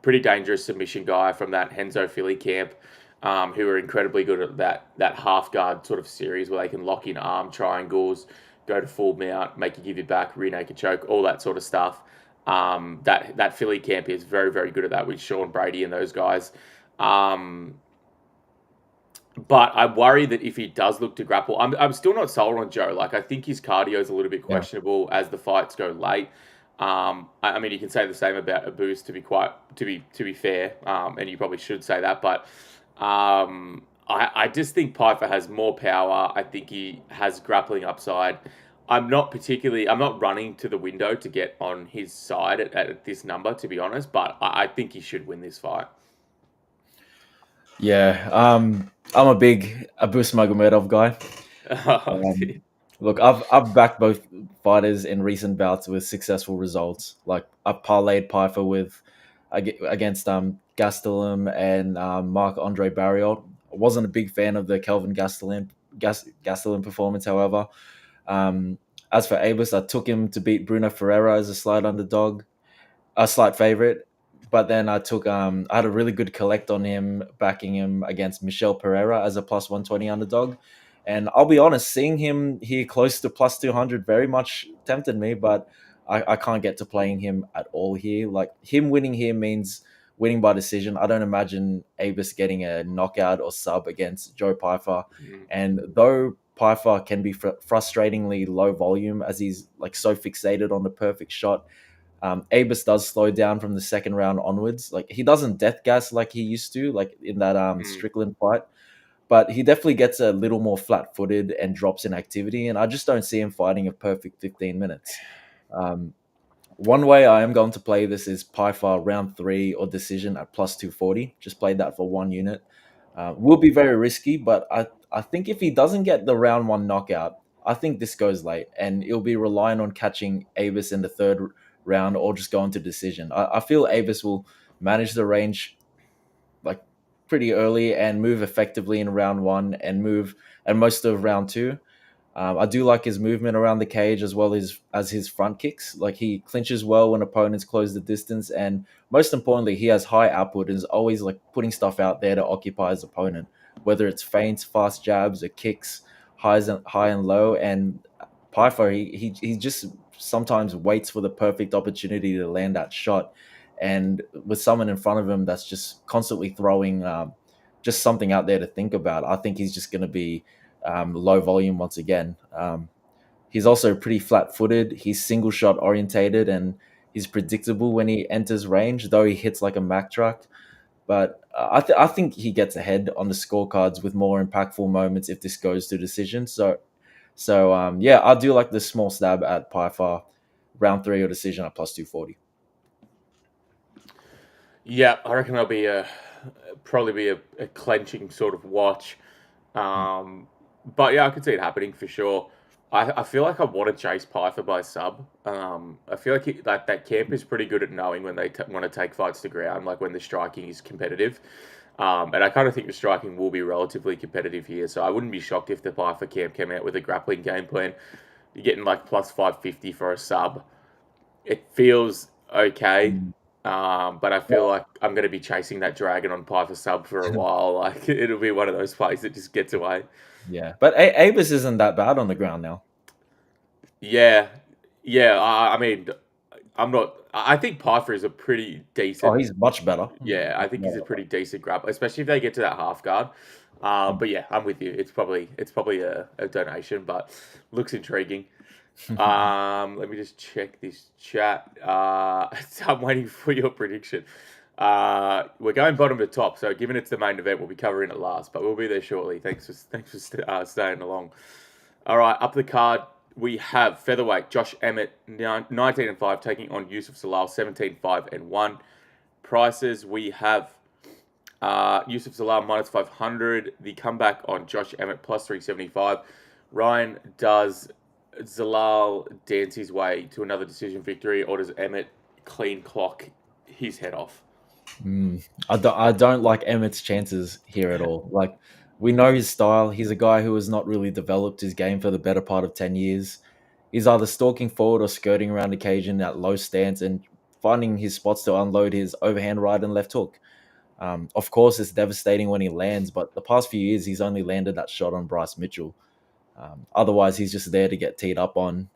pretty dangerous submission guy from that Henzo Philly camp, who are incredibly good at that half guard sort of series where they can lock in arm triangles, go to full mount, make you give it back, rear naked choke, all that sort of stuff. That Philly camp is very, very good at that with Sean Brady and those guys. But I worry that if he does look to grapple, I'm still not sold on Joe. Like, I think his cardio is a little bit questionable as the fights go late. I mean, you can say the same about Abus to be fair, and you probably should say that. But I just think Pyfer has more power. I think he has grappling upside. I'm not running to the window to get on his side at this number, to be honest. But I think he should win this fight.
Yeah, I'm a big Abus Magomedov guy. Um, Look, I've backed both fighters in recent bouts with successful results. Like I've parlayed Pyfer with against Gastelum and Marc Andre Barriot. I wasn't a big fan of the Kelvin Gastelum performance, however. Um, as for Abus, I took him to beat Bruno Ferreira as a slight underdog, a slight favorite. But then I had a really good collect on him, backing him against Michel Pereira as a plus 120 underdog. And I'll be honest, seeing him here close to plus 200 very much tempted me, but I can't get to playing him at all here. Like him winning here means winning by decision. I don't imagine Abus getting a knockout or sub against Joe Pyfer.
Mm,
And though Pyfer can be frustratingly low volume as he's like so fixated on the perfect shot, Abus does slow down from the second round onwards. Like he doesn't death gas like he used to, like in that
mm.
Strickland fight, but he definitely gets a little more flat footed and drops in activity. And I just don't see him fighting a perfect 15 minutes. Um, One way I am going to play this is Pyfar round three or decision at plus 240. Just played that for one unit. Will be very risky, but I think if he doesn't get the round one knockout, I think this goes late and it'll be relying on catching Avis in the third round or just going to decision. I feel Avis will manage the range like pretty early and move effectively in round one and most of round two. I do like his movement around the cage as well as his front kicks. Like he clinches well when opponents close the distance, and most importantly, he has high output and is always like putting stuff out there to occupy his opponent, whether it's feints, fast jabs, or kicks, high and low. And Pyfer, he just sometimes waits for the perfect opportunity to land that shot, and with someone in front of him that's just constantly throwing just something out there to think about, I think he's just going to be low volume once again. He's also pretty flat footed. He's single shot orientated and he's predictable when he enters range, though he hits like a Mack truck. But I think he gets ahead on the scorecards with more impactful moments if this goes to decision. So yeah, I do like this small stab at Pyfar round three or decision at plus 240.
Yeah, I reckon there'll be probably be a clenching sort of watch. But yeah, I could see it happening for sure. I feel like I want to chase Pyfer by sub. I feel like that camp is pretty good at knowing when they want to take fights to ground, like when the striking is competitive. And I kind of think the striking will be relatively competitive here. So I wouldn't be shocked if the Pyfer camp came out with a grappling game plan. You're getting like plus 550 for a sub. It feels okay.
Mm.
But I feel like I'm going to be chasing that dragon on Pyfer sub for a while. Like it'll be one of those plays that just gets away.
Yeah, but Avis isn't that bad on the ground now.
Yeah, yeah. I mean, I'm not. I think Pyfer is a pretty
Oh,
decent.
he's much better.
Yeah, I think he's a pretty decent grab, especially if they get to that half guard. But yeah, I'm with you. It's probably a donation, but looks intriguing. Let me just check this chat. I'm waiting for your prediction. We're going bottom to top, so given it's the main event, we'll be covering it last, but we'll be there shortly. Thanks for staying along. All right, up the card we have featherweight Josh Emmett 19-5 taking on Youssef Zalal 17-5-1. Prices we have Youssef Zalal minus 500. The comeback on Josh Emmett plus 375. Ryan, does Zalal dance his way to another decision victory, or does Emmett clean clock his head off?
I don't like Emmett's chances here at all. Like we know his style. He's a guy who has not really developed his game for the better part of 10 years. He's either stalking forward or skirting around the cage in that low stance and finding his spots to unload his overhand right and left hook. Of course, it's devastating when he lands, but the past few years he's only landed that shot on Bryce Mitchell. Otherwise, he's just there to get teed up on,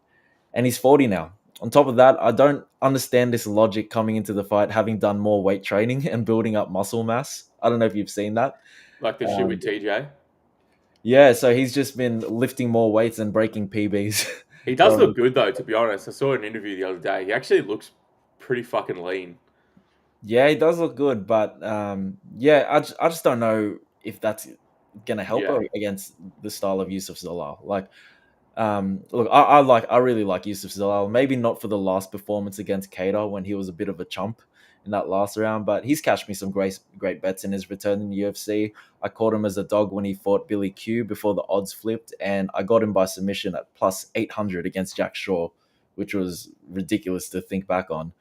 and he's 40 now. On top of that, I don't understand this logic coming into the fight, having done more weight training and building up muscle mass. I don't know if you've seen that.
Like the shit with
Um,
TJ?
yeah, so he's just been lifting more weights and breaking PBs.
He does look good though, to be honest. I saw an interview the other day. He actually looks pretty fucking lean.
Yeah, he does look good, but yeah, I just don't know if that's gonna help
Yeah.
her against the style of Yusuf Zalal. Like, look, I really like Youssef Zalal. Maybe not for the last performance against Kader when he was a bit of a chump in that last round, but he's cashed me some great bets in his return in the UFC. I caught him as a dog when he fought Billy Q before the odds flipped, and I got him by submission at plus 800 against Jack Shaw, which was ridiculous to think back on.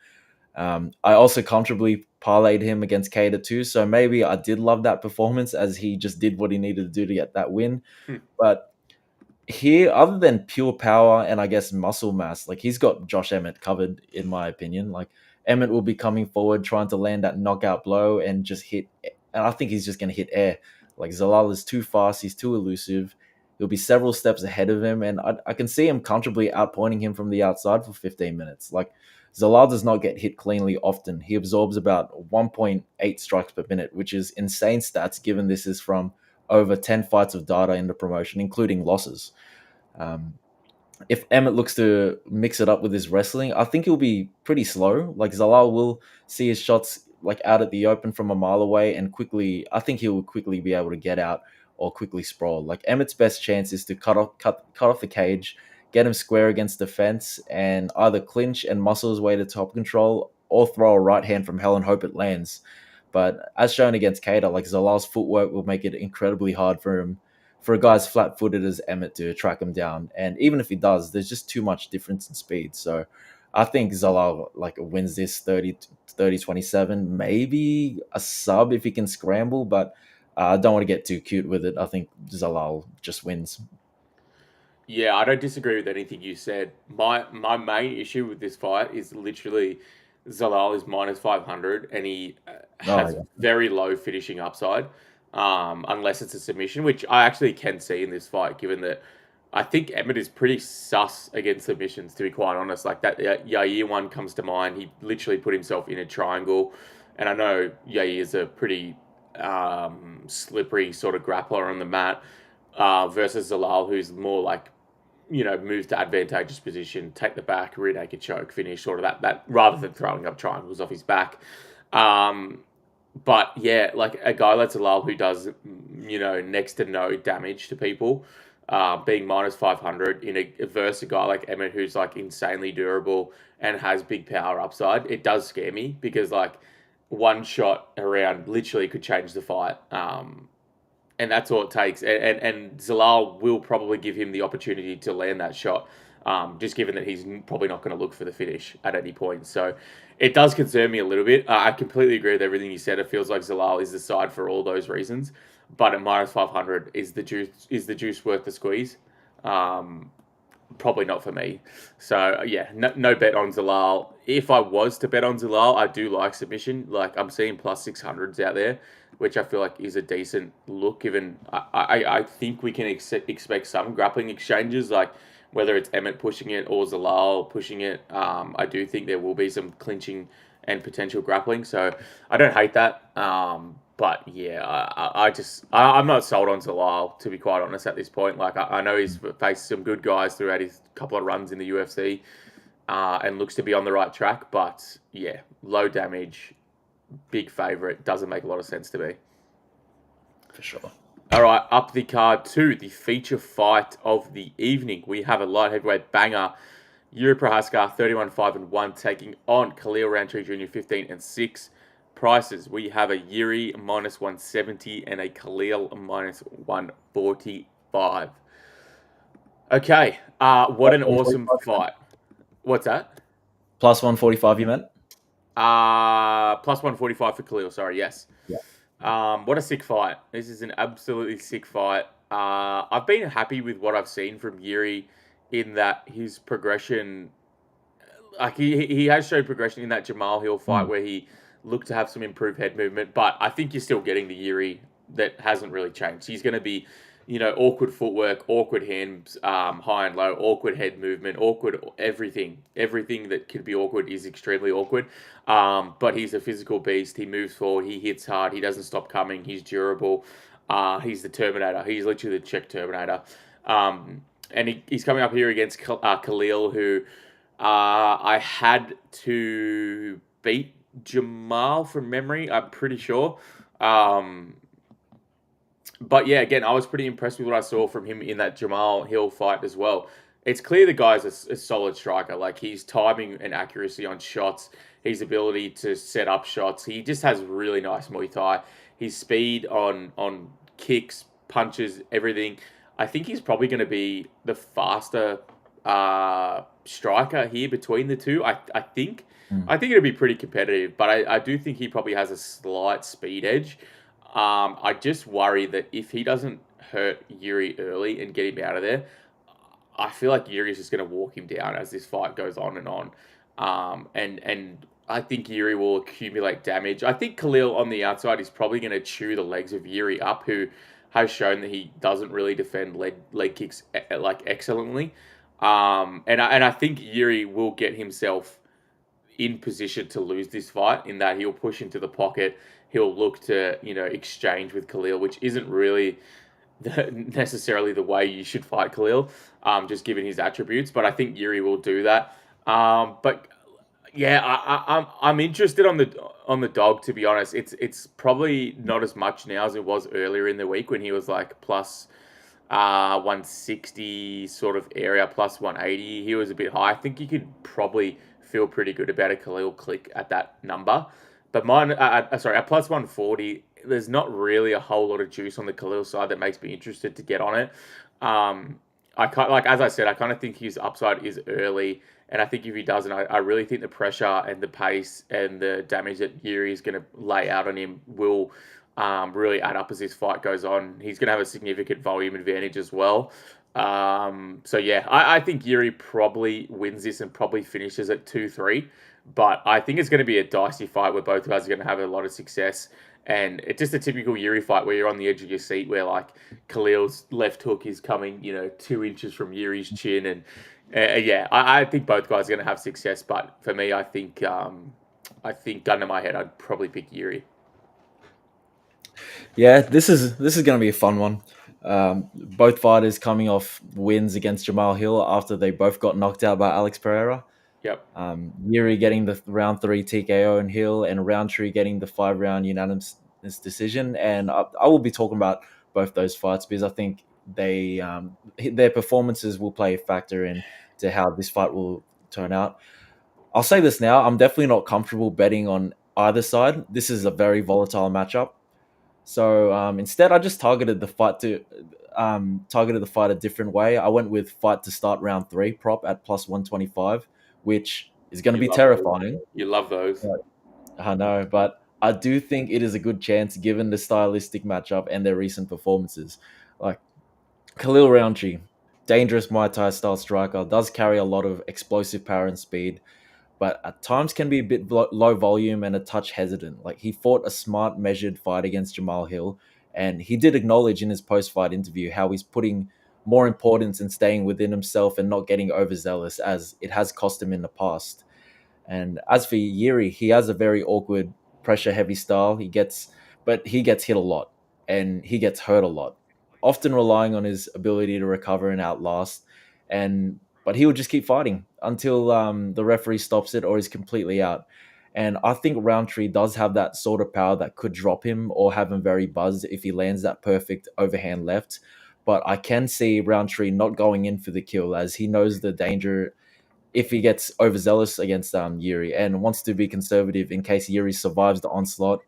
I also comfortably parlayed him against Kader too, so maybe I did love that performance as he just did what he needed to do to get that win.
Hmm.
But here, other than pure power and I guess muscle mass, like he's got Josh Emmett covered, in my opinion. Like Emmett will be coming forward, trying to land that knockout blow and just hit. And I think he's just going to hit air. Like Zalal is too fast, he's too elusive. He'll be several steps ahead of him, and I can see him comfortably outpointing him from the outside for 15 minutes. Like Zalal does not get hit cleanly often. He absorbs about 1.8 strikes per minute, which is insane stats given this is from over 10 fights of data in the promotion, including losses. Um, if Emmett looks to mix it up with his wrestling, I think he'll be pretty slow. Like Zalal will see his shots like out at the open from a mile away, and quickly, I think he will quickly be able to get out or quickly sprawl. Like Emmett's best chance is to cut off the cage, get him square against the fence, and either clinch and muscle his way to top control, or throw a right hand from hell and hope it lands. But as shown against Kader, like Zalal's footwork will make it incredibly hard for him, for a guy as flat footed as Emmett to track him down. And even if he does, there's just too much difference in speed. So I think Zalal like wins this 30-27, maybe a sub if he can scramble, but I don't want to get too cute with it. I think Zalal just wins.
Yeah, I don't disagree with anything you said. My main issue with this fight is literally Zalal is minus 500 and he
Oh,
has
yeah.
very low finishing upside, unless it's a submission, which I actually can see in this fight, given that I think Emmett is pretty sus against submissions, to be quite honest. Like that Yair one comes to mind. He literally put himself in a triangle. And I know Yair is a pretty slippery sort of grappler on the mat versus Zalal, who's more like move to advantageous position, take the back, rear naked choke, finish, sort of that rather than throwing up triangles off his back. Um, but yeah, like a guy like Zalal who does, next to no damage to people, being minus 500 in a versus a guy like Emmett who's like insanely durable and has big power upside, it does scare me because like one shot around literally could change the fight. And that's all it takes. And Zalal will probably give him the opportunity to land that shot, just given that he's probably not going to look for the finish at any point. So it does concern me a little bit. I completely agree with everything you said. It feels like Zalal is the side for all those reasons, but at minus 500 is the juice worth the squeeze? Probably not for me. So yeah, no bet on Zalal. If I was to bet on Zalal, I do like submission. Like I'm seeing plus 600s out there, which I feel like is a decent look. Given I think we can expect some grappling exchanges, like whether it's Emmett pushing it or Zalal pushing it. I do think there will be some clinching and potential grappling. So I don't hate that. But yeah, I'm not sold on Zalal, to be quite honest, at this point. Like, I know he's faced some good guys throughout his couple of runs in the UFC and looks to be on the right track. But yeah, low damage, big favourite, doesn't make a lot of sense to me.
For sure.
All right, up the card to the feature fight of the evening. We have a light heavyweight banger. Yuri Prochazka, 31-5-1, taking on Khalil Rountree Jr., 15-6. Prices, we have a Jiri minus 170 and a Khalil minus 145. Okay, what an awesome fight. What's that?
Plus 145, you meant?
Plus 145 for Khalil, sorry, yes.
Yeah.
What a sick fight. This is an absolutely sick fight. I've been happy with what I've seen from Jiri in that his progression, like he has shown progression in that Jamal Hill fight where he looked to have some improved head movement, but I think you're still getting the Jiri that hasn't really changed. He's going to be, awkward footwork, awkward hands, high and low, awkward head movement, awkward everything. Everything that could be awkward is extremely awkward. But he's a physical beast. He moves forward. He hits hard. He doesn't stop coming. He's durable. He's the Terminator. He's literally the Czech Terminator. and he's coming up here against Khalil, who I had to beat Jamal from memory. I'm pretty sure. Um, but yeah, again, I was pretty impressed with what I saw from him in that Jamal Hill fight as well. It's clear the guy's a solid striker. Like his timing and accuracy on shots, his ability to set up shots. He just has really nice Muay Thai. His speed on kicks, punches, everything. I think he's probably going to be the faster striker here between the two. I think.
Mm.
I think it'll be pretty competitive, but I do think he probably has a slight speed edge. I just worry that if he doesn't hurt Jiri early and get him out of there, I feel like Yuri's just going to walk him down as this fight goes on and on. And I think Jiri will accumulate damage. I think Khalil on the outside is probably going to chew the legs of Jiri up, who has shown that he doesn't really defend leg kicks like excellently. And I think Jiri will get himself in position to lose this fight in that he'll push into the pocket. He'll look to, exchange with Khalil, which isn't really necessarily the way you should fight Khalil, just given his attributes. But I think Yuri will do that. But yeah, I'm interested on the dog. To be honest, it's probably not as much now as it was earlier in the week when he was like plus 160 sort of area, plus 180. He was a bit high. I think you could probably feel pretty good about a Khalil click at that number. But mine, at plus 140, there's not really a whole lot of juice on the Khalil side that makes me interested to get on it. I can't, like as I said, I kind of think his upside is early, and I think if he doesn't, I really think the pressure and the pace and the damage that Yuri is going to lay out on him will really add up as this fight goes on. He's going to have a significant volume advantage as well. So yeah, I think Yuri probably wins this and probably finishes at 2-3. But I think it's going to be a dicey fight where both guys are going to have a lot of success. And it's just a typical Yuri fight where you're on the edge of your seat, where like Khalil's left hook is coming, 2 inches from Yuri's chin, and yeah, I think both guys are going to have success. But for me, I think gun to my head, I'd probably pick Yuri.
Yeah, this is going to be a fun one. Both fighters coming off wins against Jamal Hill after they both got knocked out by Alex Pereira.
Yep.
Yuri getting the round 3 TKO in Hill, and Rountree getting the 5-round unanimous decision. And I will be talking about both those fights because I think their performances will play a factor in to how this fight will turn out. I'll say this now: I'm definitely not comfortable betting on either side. This is a very volatile matchup. So instead, I just targeted the fight a different way. I went with fight to start round 3 prop at plus 125, which is going to
You
be
love those.
terrifying.
You love those.
I know, but I do think it is a good chance given the stylistic matchup and their recent performances. Like Khalil Rountree, dangerous Muay Thai style striker, does carry a lot of explosive power and speed, but at times can be a bit low volume and a touch hesitant. Like he fought a smart, measured fight against Jamal Hill, and he did acknowledge in his post-fight interview how he's putting more importance in staying within himself and not getting overzealous, as it has cost him in the past. And as for Yuri, he has a very awkward, pressure-heavy style. He gets hit a lot, and he gets hurt a lot, often relying on his ability to recover and outlast. But he will just keep fighting until the referee stops it or he's completely out. And I think Roundtree does have that sort of power that could drop him or have him very buzzed if he lands that perfect overhand left. But I can see Roundtree not going in for the kill as he knows the danger if he gets overzealous against Yuri and wants to be conservative in case Yuri survives the onslaught.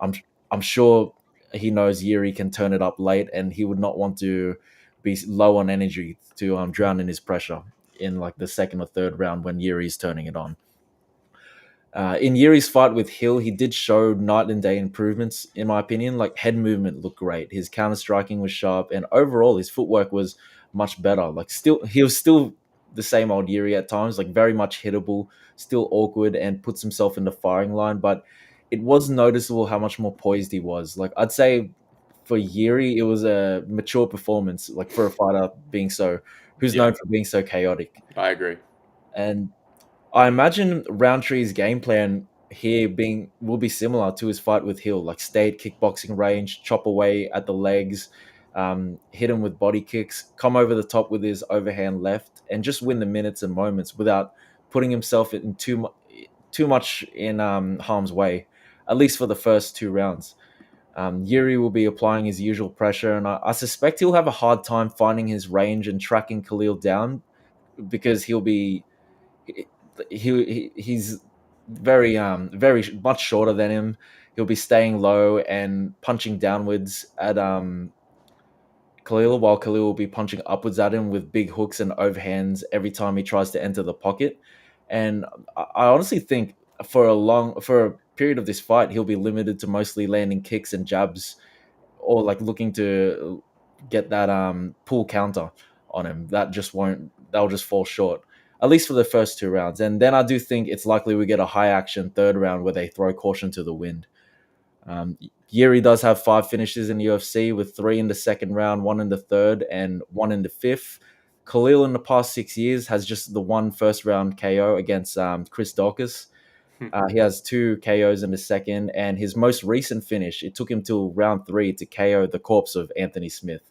I'm I'm sure he knows Yuri can turn it up late, and he would not want to be low on energy to drown in his pressure in like the second or third round when Yuri's turning it on. In Yuri's fight with Hill, he did show night and day improvements, in my opinion. Like head movement looked great, his counter striking was sharp, and overall his footwork was much better. Like he was still the same old Yuri at times, like very much hittable, still awkward, and puts himself in the firing line. But it was noticeable how much more poised he was. Like I'd say for Yuri, it was a mature performance, like for a fighter who's
Yeah,
known for being so chaotic.
I agree.
And I imagine Roundtree's game plan here being will be similar to his fight with Hill, like stay at kickboxing range, chop away at the legs, hit him with body kicks, come over the top with his overhand left, and just win the minutes and moments without putting himself in too much in harm's way, at least for the first 2 rounds. Jiri will be applying his usual pressure, and I suspect he'll have a hard time finding his range and tracking Khalil down because he's very much shorter than him. He'll be staying low and punching downwards at Khalil, while Khalil will be punching upwards at him with big hooks and overhands every time he tries to enter the pocket. And I honestly think for a period of this fight, he'll be limited to mostly landing kicks and jabs, or like looking to get that pull counter on him. That'll just fall short, at least for the first 2 rounds. And then I do think it's likely we get a high action third round where they throw caution to the wind. Jiri does have 5 finishes in the UFC, with 3 in the second round, 1 in the third, and 1 in the fifth. Khalil in the past 6 years has just the one first round KO against Chris Daukaus. He has 2 KOs in the second, and his most recent finish, it took him till round 3 to KO the corpse of Anthony Smith.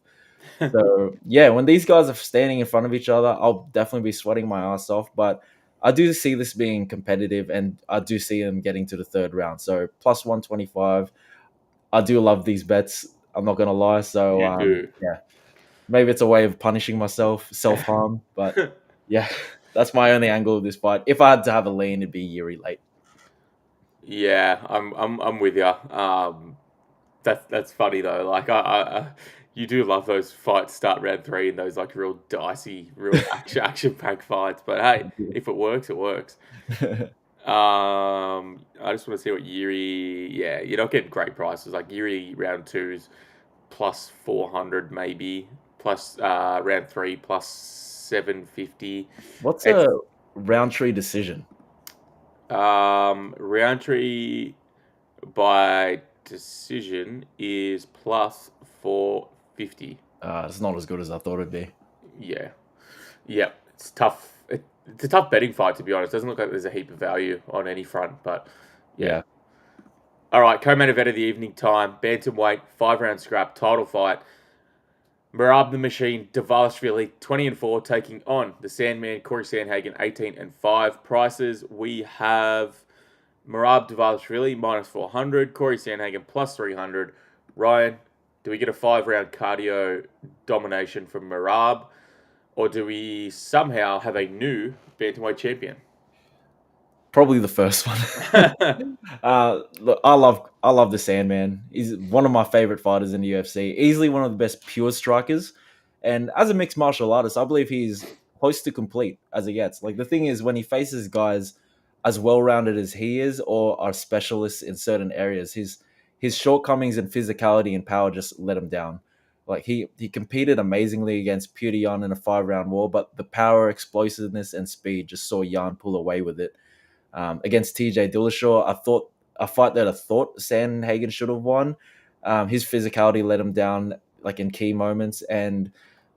So yeah, when these guys are standing in front of each other, I'll definitely be sweating my ass off. But I do see this being competitive, and I do see them getting to the third round. So plus 125. I do love these bets. I'm not gonna lie. So
You do.
yeah, maybe it's a way of punishing myself, self harm. But yeah, that's my only angle of this fight. If I had to have a lean, it'd be Jiri late.
Yeah, I'm with you. That's funny though. Like you do love those fights start round 3 and those like real dicey, real action packed fights. But hey, if it works, it works. I just want to see what Yuri. Yeah, you're not getting great prices. Like Yuri round 2's plus 400 maybe, plus round 3 plus 750.
What's
It's
a Rountree decision?
Roundtree by decision is plus 450.
It's not as good as I thought it'd be.
Yeah, yeah, it's tough. It's a tough betting fight, to be honest. Doesn't look like there's a heap of value on any front, but yeah. All right, co-main event of the evening time, bantamweight, 5-round scrap, title fight. Merab the Machine, Dvalishvili, 20-4, taking on the Sandman, Cory Sandhagen, 18-5. Prices, we have Merab Dvalishvili, minus 400, Cory Sandhagen, plus 300. Ryan, do we get a 5-round cardio domination from Merab, or do we somehow have a new bantamweight champion?
Probably the first one. Look, I love the Sandman. He's one of my favorite fighters in the UFC. Easily one of the best pure strikers. And as a mixed martial artist, I believe he's close to complete as it gets. Like the thing is, when he faces guys as well rounded as he is, or are specialists in certain areas, his shortcomings in physicality and power just let him down. Like he competed amazingly against Petr Yan in a 5-round war, but the power, explosiveness, and speed just saw Yan pull away with it. Against TJ Dillashaw, a fight that I thought Sandhagen should have won. His physicality let him down, like in key moments, and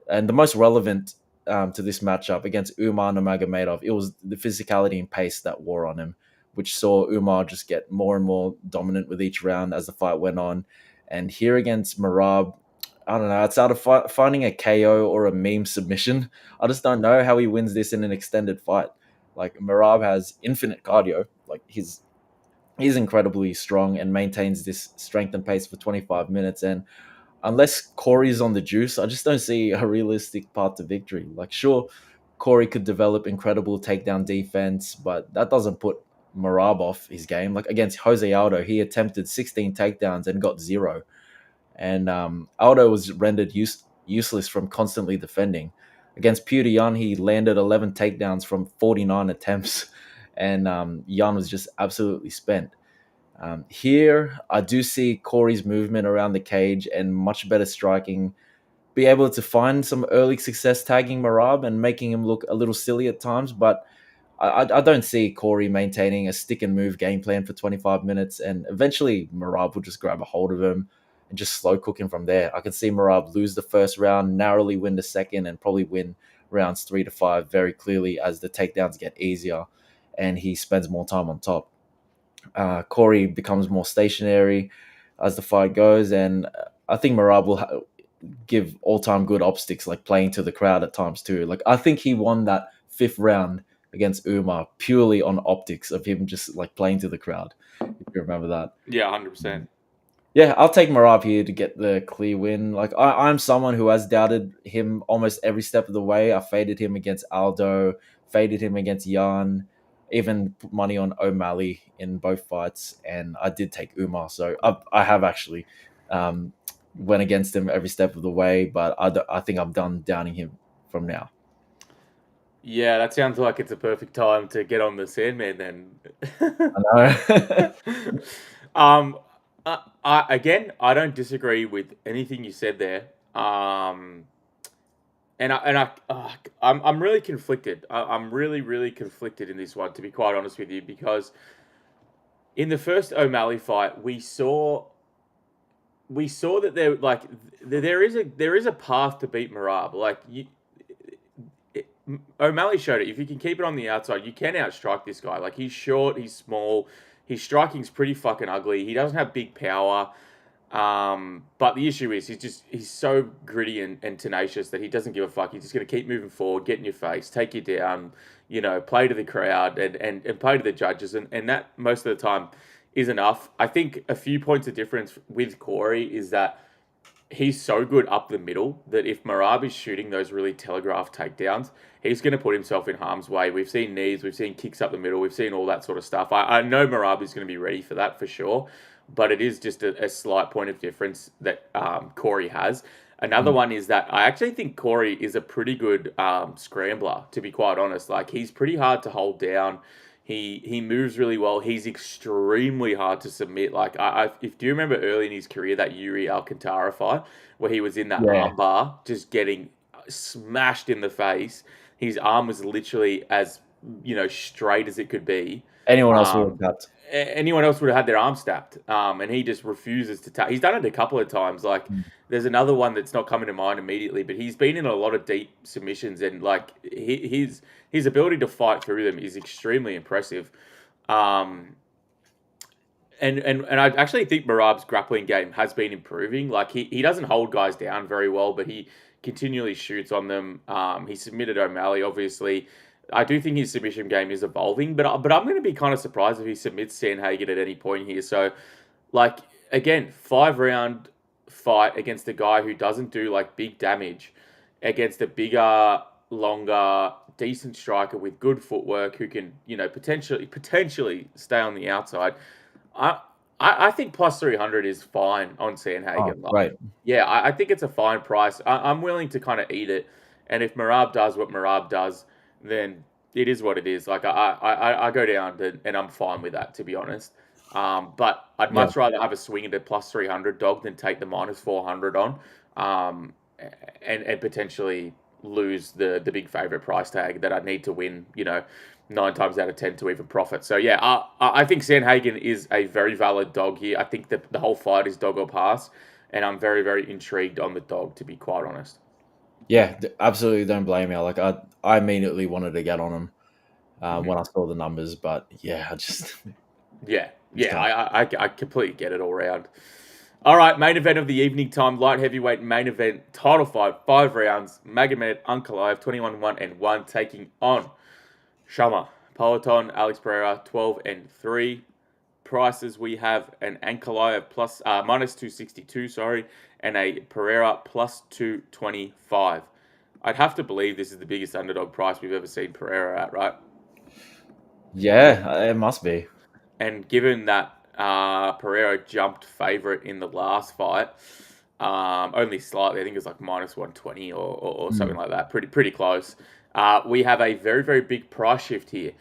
the most relevant to this matchup against Umar Nurmagomedov, it was the physicality and pace that wore on him, which saw Umar just get more and more dominant with each round as the fight went on. And here against Merab, I don't know, outside of finding a KO or a meme submission, I just don't know how he wins this in an extended fight. Like Merab has infinite cardio. Like he's incredibly strong and maintains this strength and pace for 25 minutes. And unless Cory's on the juice, I just don't see a realistic path to victory. Like sure, Cory could develop incredible takedown defense, but that doesn't put Merab off his game. Like against Jose Aldo, he attempted 16 takedowns and got 0. And Aldo was rendered useless from constantly defending. Against Petr Yan, he landed 11 takedowns from 49 attempts, and Yan was just absolutely spent. Here, I do see Cory's movement around the cage and much better striking, be able to find some early success tagging Merab and making him look a little silly at times, but I don't see Cory maintaining a stick and move game plan for 25 minutes, and eventually Merab will just grab a hold of him and just slow cook him from there. I can see Merab lose the first round, narrowly win the second, and probably win rounds 3 to 5 very clearly as the takedowns get easier and he spends more time on top. Cory becomes more stationary as the fight goes, and I think Merab give all-time good optics, like playing to the crowd at times too. Like I think he won that 5th round against Umar purely on optics of him just like playing to the crowd. If you remember that.
Yeah, 100%.
Yeah, I'll take Merab here to get the clear win. Like I'm someone who has doubted him almost every step of the way. I faded him against Aldo, faded him against Jan, even put money on O'Malley in both fights, and I did take Umar. So I have actually um, went against him every step of the way, but I think I'm done downing him from now.
Yeah, that sounds like it's a perfect time to get on the Sandman then.
I know.
um, again, I don't disagree with anything you said there. I'm really conflicted. I'm really conflicted in this one, to be quite honest with you, because in the first O'Malley fight, we saw that there is a path to beat Merab. Like O'Malley showed it. If you can keep it on the outside, you can outstrike this guy. Like he's short, he's small, his striking's pretty fucking ugly. He doesn't have big power. But the issue is he's so gritty and tenacious that he doesn't give a fuck. He's just gonna keep moving forward, get in your face, take you down, play to the crowd and play to the judges, and that most of the time is enough. I think a few points of difference with Cory is that he's so good up the middle that if Merab is shooting those really telegraphed takedowns, he's going to put himself in harm's way. We've seen knees, we've seen kicks up the middle, we've seen all that sort of stuff. I know Merab is going to be ready for that for sure, but it is just a slight point of difference that Cory has. Another one is that I actually think Cory is a pretty good scrambler, to be quite honest. Like, he's pretty hard to hold down. He moves really well. He's extremely hard to submit. Like if do you remember early in his career that Yuri Alcantara fight where he was in that
Yeah.
arm bar just getting smashed in the face. His arm was literally as straight as it could be.
Anyone else would
Um,
have got.
Anyone else would have had their arm snapped, and he just refuses to tap. He's done it a couple of times. Like there's another one that's not coming to mind immediately, but he's been in a lot of deep submissions, and like his ability to fight through them is extremely impressive. Um, and I actually think Merab's grappling game has been improving. Like he doesn't hold guys down very well, but he continually shoots on them. He submitted O'Malley, obviously. I do think his submission game is evolving, but I'm going to be kind of surprised if he submits Sandhagen at any point here. So, like again, 5 round fight against a guy who doesn't do like big damage, against a bigger, longer, decent striker with good footwork who can potentially stay on the outside. I I think plus 300 is fine on
Oh,
Sandhagen. Like,
right.
yeah, I think it's a fine price. I'm willing to kind of eat it. And if Merab does what Merab does, then it is what it is. Like I go down and I'm fine with that, to be honest. But I'd
Yeah.
much rather have a swing at a plus 300 dog than take the minus 400 on, um, and potentially lose the big favorite price tag that I'd need to win. 9 times out of 10 to even profit. So yeah, I think Sandhagen is a very valid dog here. I think the whole fight is dog or pass, and I'm very very intrigued on the dog, to be quite honest.
Yeah, absolutely don't blame you. Like I immediately wanted to get on him when I saw the numbers, but yeah, I just
Yeah,
just
yeah,
can't.
I completely get it all round. All right, main event of the evening time, light heavyweight main event, title fight, 5 rounds. Magomed Ankalaev, 21-1-1, taking on Shama Peloton, Alex Pereira, 12-3. Prices we have an Ankalaev plus minus 262, sorry, and a Pereira plus 225. I'd have to believe this is the biggest underdog price we've ever seen Pereira at, right?
Yeah, it must be.
And given that Pereira jumped favourite in the last fight, only slightly, I think it was like minus 120 or something
Mm.
like that, pretty close. We have a very, very big price shift here.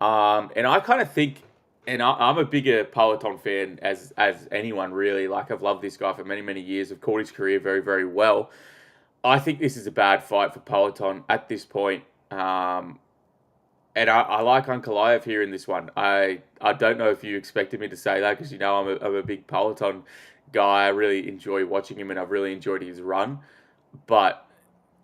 And I kind of think, and I'm a bigger Peloton fan as anyone really. Like, I've loved this guy for many, many years. I've caught his career very, very well. I think this is a bad fight for Peloton at this point. And I like Ankalaev here in this one. I don't know if you expected me to say that because I'm a big Peloton guy. I really enjoy watching him and I've really enjoyed his run. But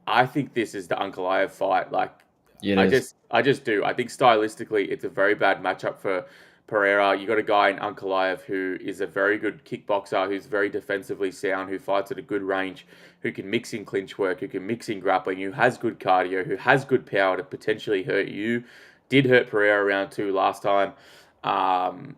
I think this is the Ankalaev fight. Like
It is.
I just do. I think stylistically it's a very bad matchup for Pereira. You got a guy in Ankalaev who is a very good kickboxer, who's very defensively sound, who fights at a good range, who can mix in clinch work, who can mix in grappling, who has good cardio, who has good power to potentially hurt you. Did hurt Pereira round 2 last time. Um,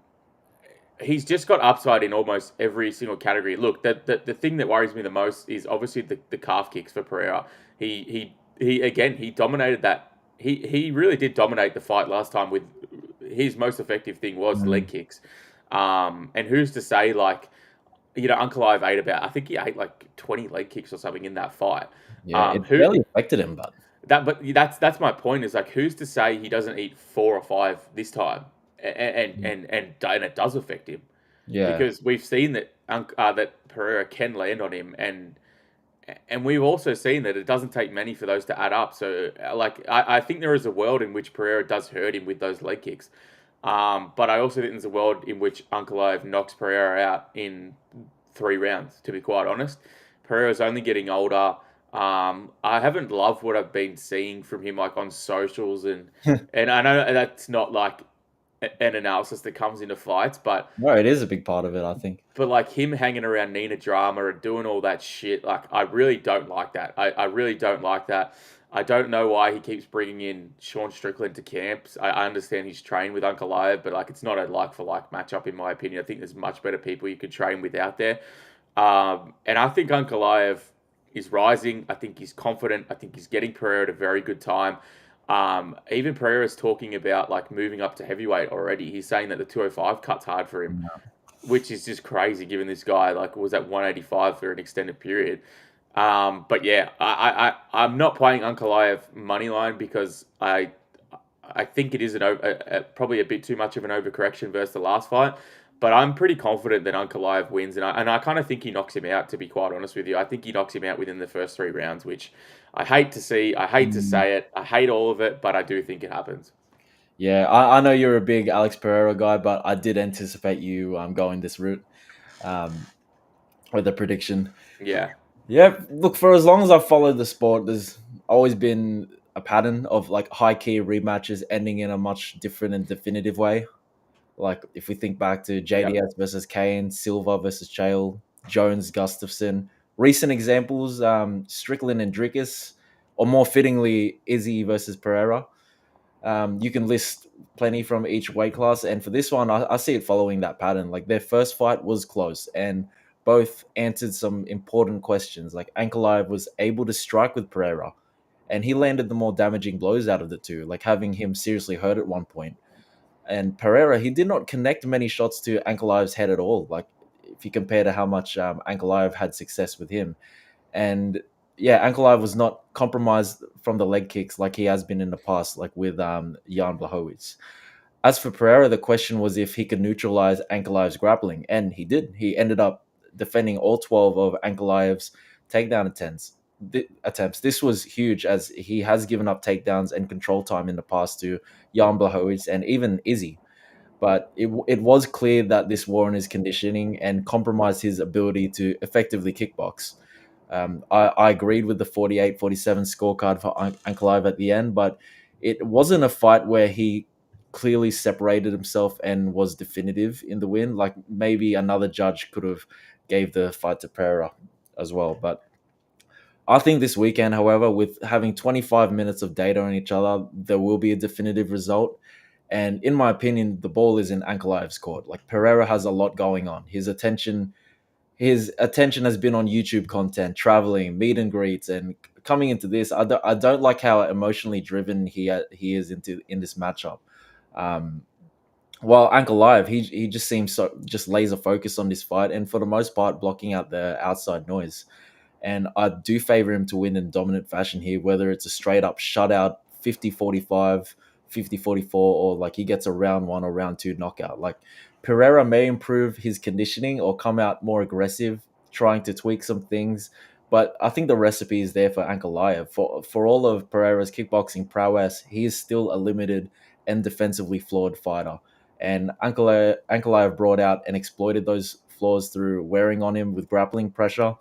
he's just got upside in almost every single category. Look, the thing that worries me the most is obviously the calf kicks for Pereira. He again he dominated that. He really did dominate the fight last time with his most effective thing was leg
Mm.
kicks. And who's to say like Uncle Ive ate about I think he ate like 20 leg kicks or something in that fight.
Yeah, it
Who
barely affected him, but
that's my point is like who's to say he doesn't eat 4 or 5 this time and it does affect him
yeah,
because we've seen that that Pereira can land on him, and we've also seen that it doesn't take many for those to add up. So, I think there is a world in which Pereira does hurt him with those leg kicks, but I also think there's a world in which Ankalaev knocks Pereira out in 3 rounds. To be quite honest, Pereira's only getting older. I haven't loved what I've been seeing from him, like on socials, and I know that's not like an analysis that comes into fights,
no, it is a big part of it. I think.
but like him hanging around Nina Drama and doing all that shit, like I really don't like that. I really don't like that. I don't know why he keeps bringing in Sean Strickland to camps. I understand he's trained with Uncle Ive, but like it's not a like for like matchup in my opinion. I think there's much better people you could train with out there. And I think Uncle Ive is rising. I think he's confident. I think he's getting Pereira at a very good time. Even Pereira's talking about like moving up to heavyweight already. He's saying that the 205 cut's hard for him, which is just crazy given this guy like was at 185 for an extended period. But yeah, I'm not playing Uncle Ive money line because I think it is probably a bit too much of an overcorrection versus the last fight. But I'm pretty confident that Uncle Ive wins, and I kind of think he knocks him out. To be quite honest with you, I think he knocks him out within the first 3 rounds, which I hate to see. I hate to
Mm.
say it. I hate all of it, but I do think it happens.
Yeah, I know you're a big Alex Pereira guy, but I did anticipate you going this route um, with the prediction.
Yeah,
Yeah, look, for as long as I've followed the sport, there's always been a pattern of like high key rematches ending in a much different and definitive way. Like if we think back to
yeah,
JDS versus Kane, Silva versus Chael, Jones, Gustafson. Recent examples, Strickland and Drickus, or more fittingly, Izzy versus Pereira. You can list plenty from each weight class, and for this one, I see it following that pattern. Like their first fight was close, and both answered some important questions. Like Ankalaev was able to strike with Pereira, and he landed the more damaging blows out of the two, like having him seriously hurt at one point. And Pereira, he did not connect many shots to Ankalaev's head at all. Like if you compare to how much Ankalaev had success with him, and yeah, Ankalaev was not compromised from the leg kicks like he has been in the past, like with Jan Blachowicz. As for Pereira, the question was if he could neutralize Ankalaev's grappling, and he did. He ended up defending all 12 of Ankalaev's takedown attempts. This was huge as he has given up takedowns and control time in the past to Jan Blachowicz and even Izzy. But it was clear that this wore on his conditioning and compromised his ability to effectively kickbox. I agreed with the 48-47 scorecard for Ankalaev at the end, but it wasn't a fight where he clearly separated himself and was definitive in the win. Like maybe another judge could have gave the fight to Pereira as well. But I think this weekend, however, with having 25 minutes of data on each other, there will be a definitive result. And in my opinion, the ball is in Ankalaev's court. Like Pereira has a lot going on. His attention has been on YouTube content, traveling, meet and greets, and coming into this, I don't like how emotionally driven he is in this matchup. Um, while Ankalaev, he just seems so just laser focused on this fight, and for the most part, blocking out the outside noise. And I do favor him to win in dominant fashion here, whether it's a straight up shutout, 50-45, 50-44, or like he gets a round one or round two knockout. Like Pereira may improve his conditioning or come out more aggressive, trying to tweak some things. But I think the recipe is there for Ankalaev. For all of Pereira's kickboxing prowess, he is still a limited and defensively flawed fighter. And Ankalaev brought out and exploited those flaws through wearing on him with grappling pressure,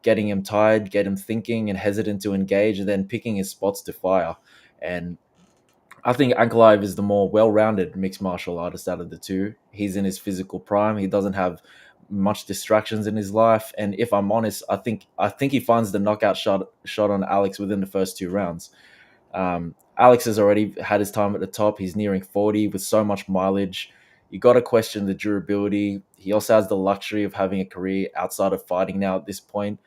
getting him tired, get him thinking and hesitant to engage, and then picking his spots to fire. And I think Ankalaev is the more well-rounded mixed martial artist out of the two. He's in his physical prime. He doesn't have much distractions in his life, and if I'm honest, I think he finds the knockout shot on Alex within the first 2 rounds. Alex has already had his time at the top. He's nearing 40 with so much mileage. You got to question the durability. He also has the luxury of having a career outside of fighting now at this point.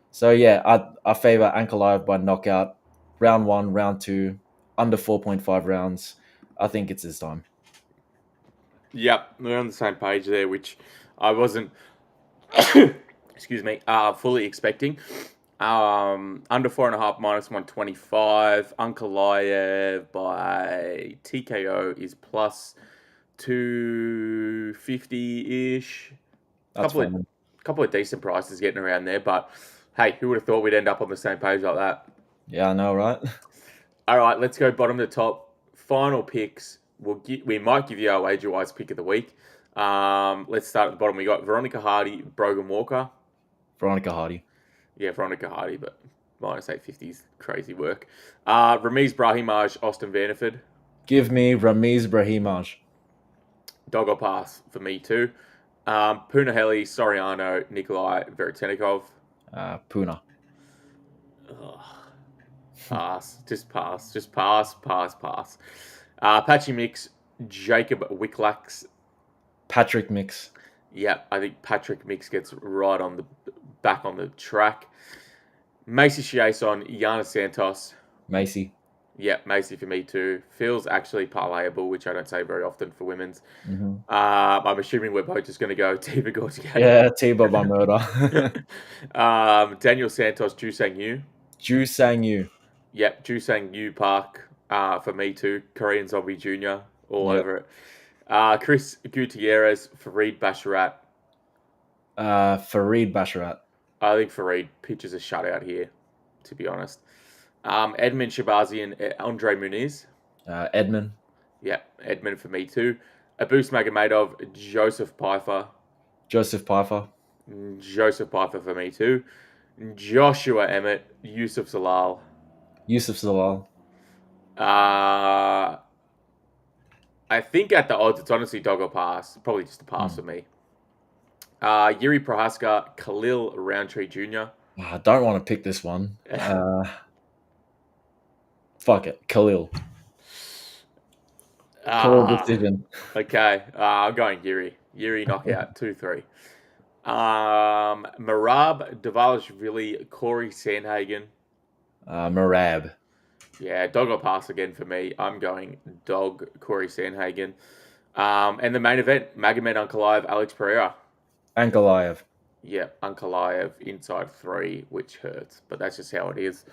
So yeah, I favor Ankalaev by knockout. Round one, round two, under 4.5 rounds. I think it's his time.
Yep, we're on the same page there, which I wasn't, excuse me, fully expecting. Under 4.5 -125. Ankalaev by TKO is plus 250 ish.
That's fine.
Couple of decent prices getting around there, but hey, who would have thought we'd end up on the same page like that?
Yeah, I know, right?
All right, let's go bottom to top. Final picks. We might give you our wager-wise pick of the week. Let's start at the bottom. We got Veronica Hardy, Brogan Walker.
Veronica Hardy.
Yeah, Veronica Hardy, but minus 850 is crazy work. Ramiz Brahimaj, Austin Vanderford.
Give me Ramiz Brahimaj.
Doggo pass for me too. Punahele, Soriano, Nikolai Veretennikov.
Puna.
Ugh. Pass. Just pass. Just pass. Patchy Mix, Jacob Wicklax.
Patrick Mix.
Yeah, I think Patrick Mix gets right on the back on the track. Macy Chiason, Yana Santos.
Macy.
Yeah, Macy for me too. Feels actually parlayable, which I don't say very often for women's.
Mm-hmm.
I'm assuming we're both just going to go Ateba Gautier.
Yeah, T-Bob by murder.
Daniel Santos, Ju Sang Yu.
Ju Sang Yu.
Yep, Ju Sang Yu Park for me too. Korean Zombie Jr. all over it. Chris Gutierrez, Farid Basharat.
Farid Basharat.
I think Farid pitches a shutout here, to be honest. Edmen Shahbazyan, Andre Muniz.
Edmen.
Yep, Edmen for me too. Abus Magomedov, Joseph Pyfer.
Joseph Pyfer.
Joseph Pyfer for me too. Joshua Emmett, Youssef Zalal.
Youssef Zalal.
I think at the odds, it's honestly dog or pass. Probably just a pass for me. Jiri Prochazka, Khalil Rountree Jr.
I don't want to pick this one. Fuck it. Khalil. Khalil decision.
Okay. I'm going Jiri. Jiri knockout, 2-3. Merab, Dvalishvili, Cory, Sandhagen.
Merab.
Yeah, dog or pass again for me. I'm going dog, Cory Sandhagen. And the main event, Magomed Ankalaev, Alex Pereira.
Ankalaev.
Yeah, Ankalaev inside 3, which hurts, but that's just how it is.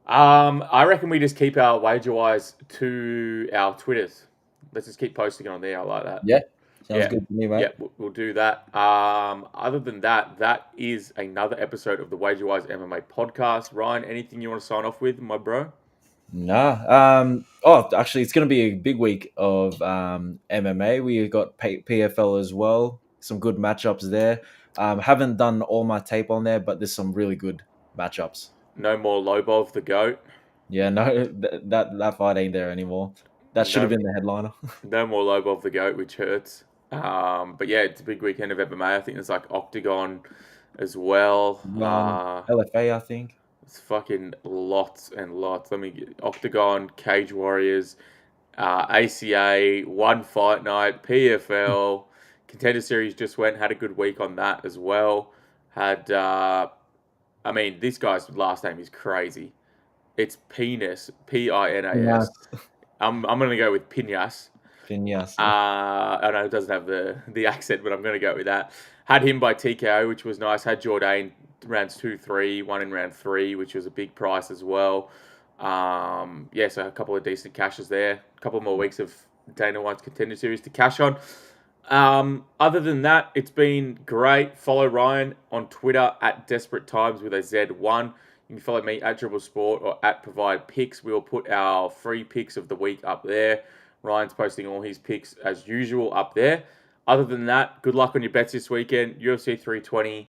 I reckon we just keep our wager-wise to our Twitters. Let's just keep posting on there. I like that.
Yeah. Sounds good to me, mate.
Yeah, we'll do that. Other than that, that is another episode of the Wager-Wise MMA podcast. Ryan, anything you want to sign off with, my bro?
Nah. Actually, it's going to be a big week of MMA. We got PFL as well. Some good matchups there. Haven't done all my tape on there, but there's some really good matchups.
No more Lobov the GOAT.
Yeah, no, that fight ain't there anymore. That should have been the headliner.
No more Lobov the GOAT, which hurts. But yeah, it's a big weekend of MMA. I think there's like Octagon as well.
LFA, I think.
It's fucking lots and lots. Let me get Octagon, Cage Warriors, ACA, One Fight Night, PFL, Contender Series just had a good week on that as well. This guy's last name is crazy. It's Penis, Pinas. I'm gonna go with Pinas.
Pinas.
I know it doesn't have the accent, but I'm gonna go with that. Had him by TKO, which was nice. Had Jourdain rounds 2-3, one in round 3, which was a big price as well. So a couple of decent cashes there. A couple more weeks of Dana White's Contender Series to cash on. Other than that, it's been great. Follow Ryan on Twitter at Desperate Times with a Z1. You can follow me at Dribble Sport or at Provide Picks. We will put our free picks of the week up there. Ryan's posting all his picks as usual up there. Other than that, good luck on your bets this weekend. UFC 320,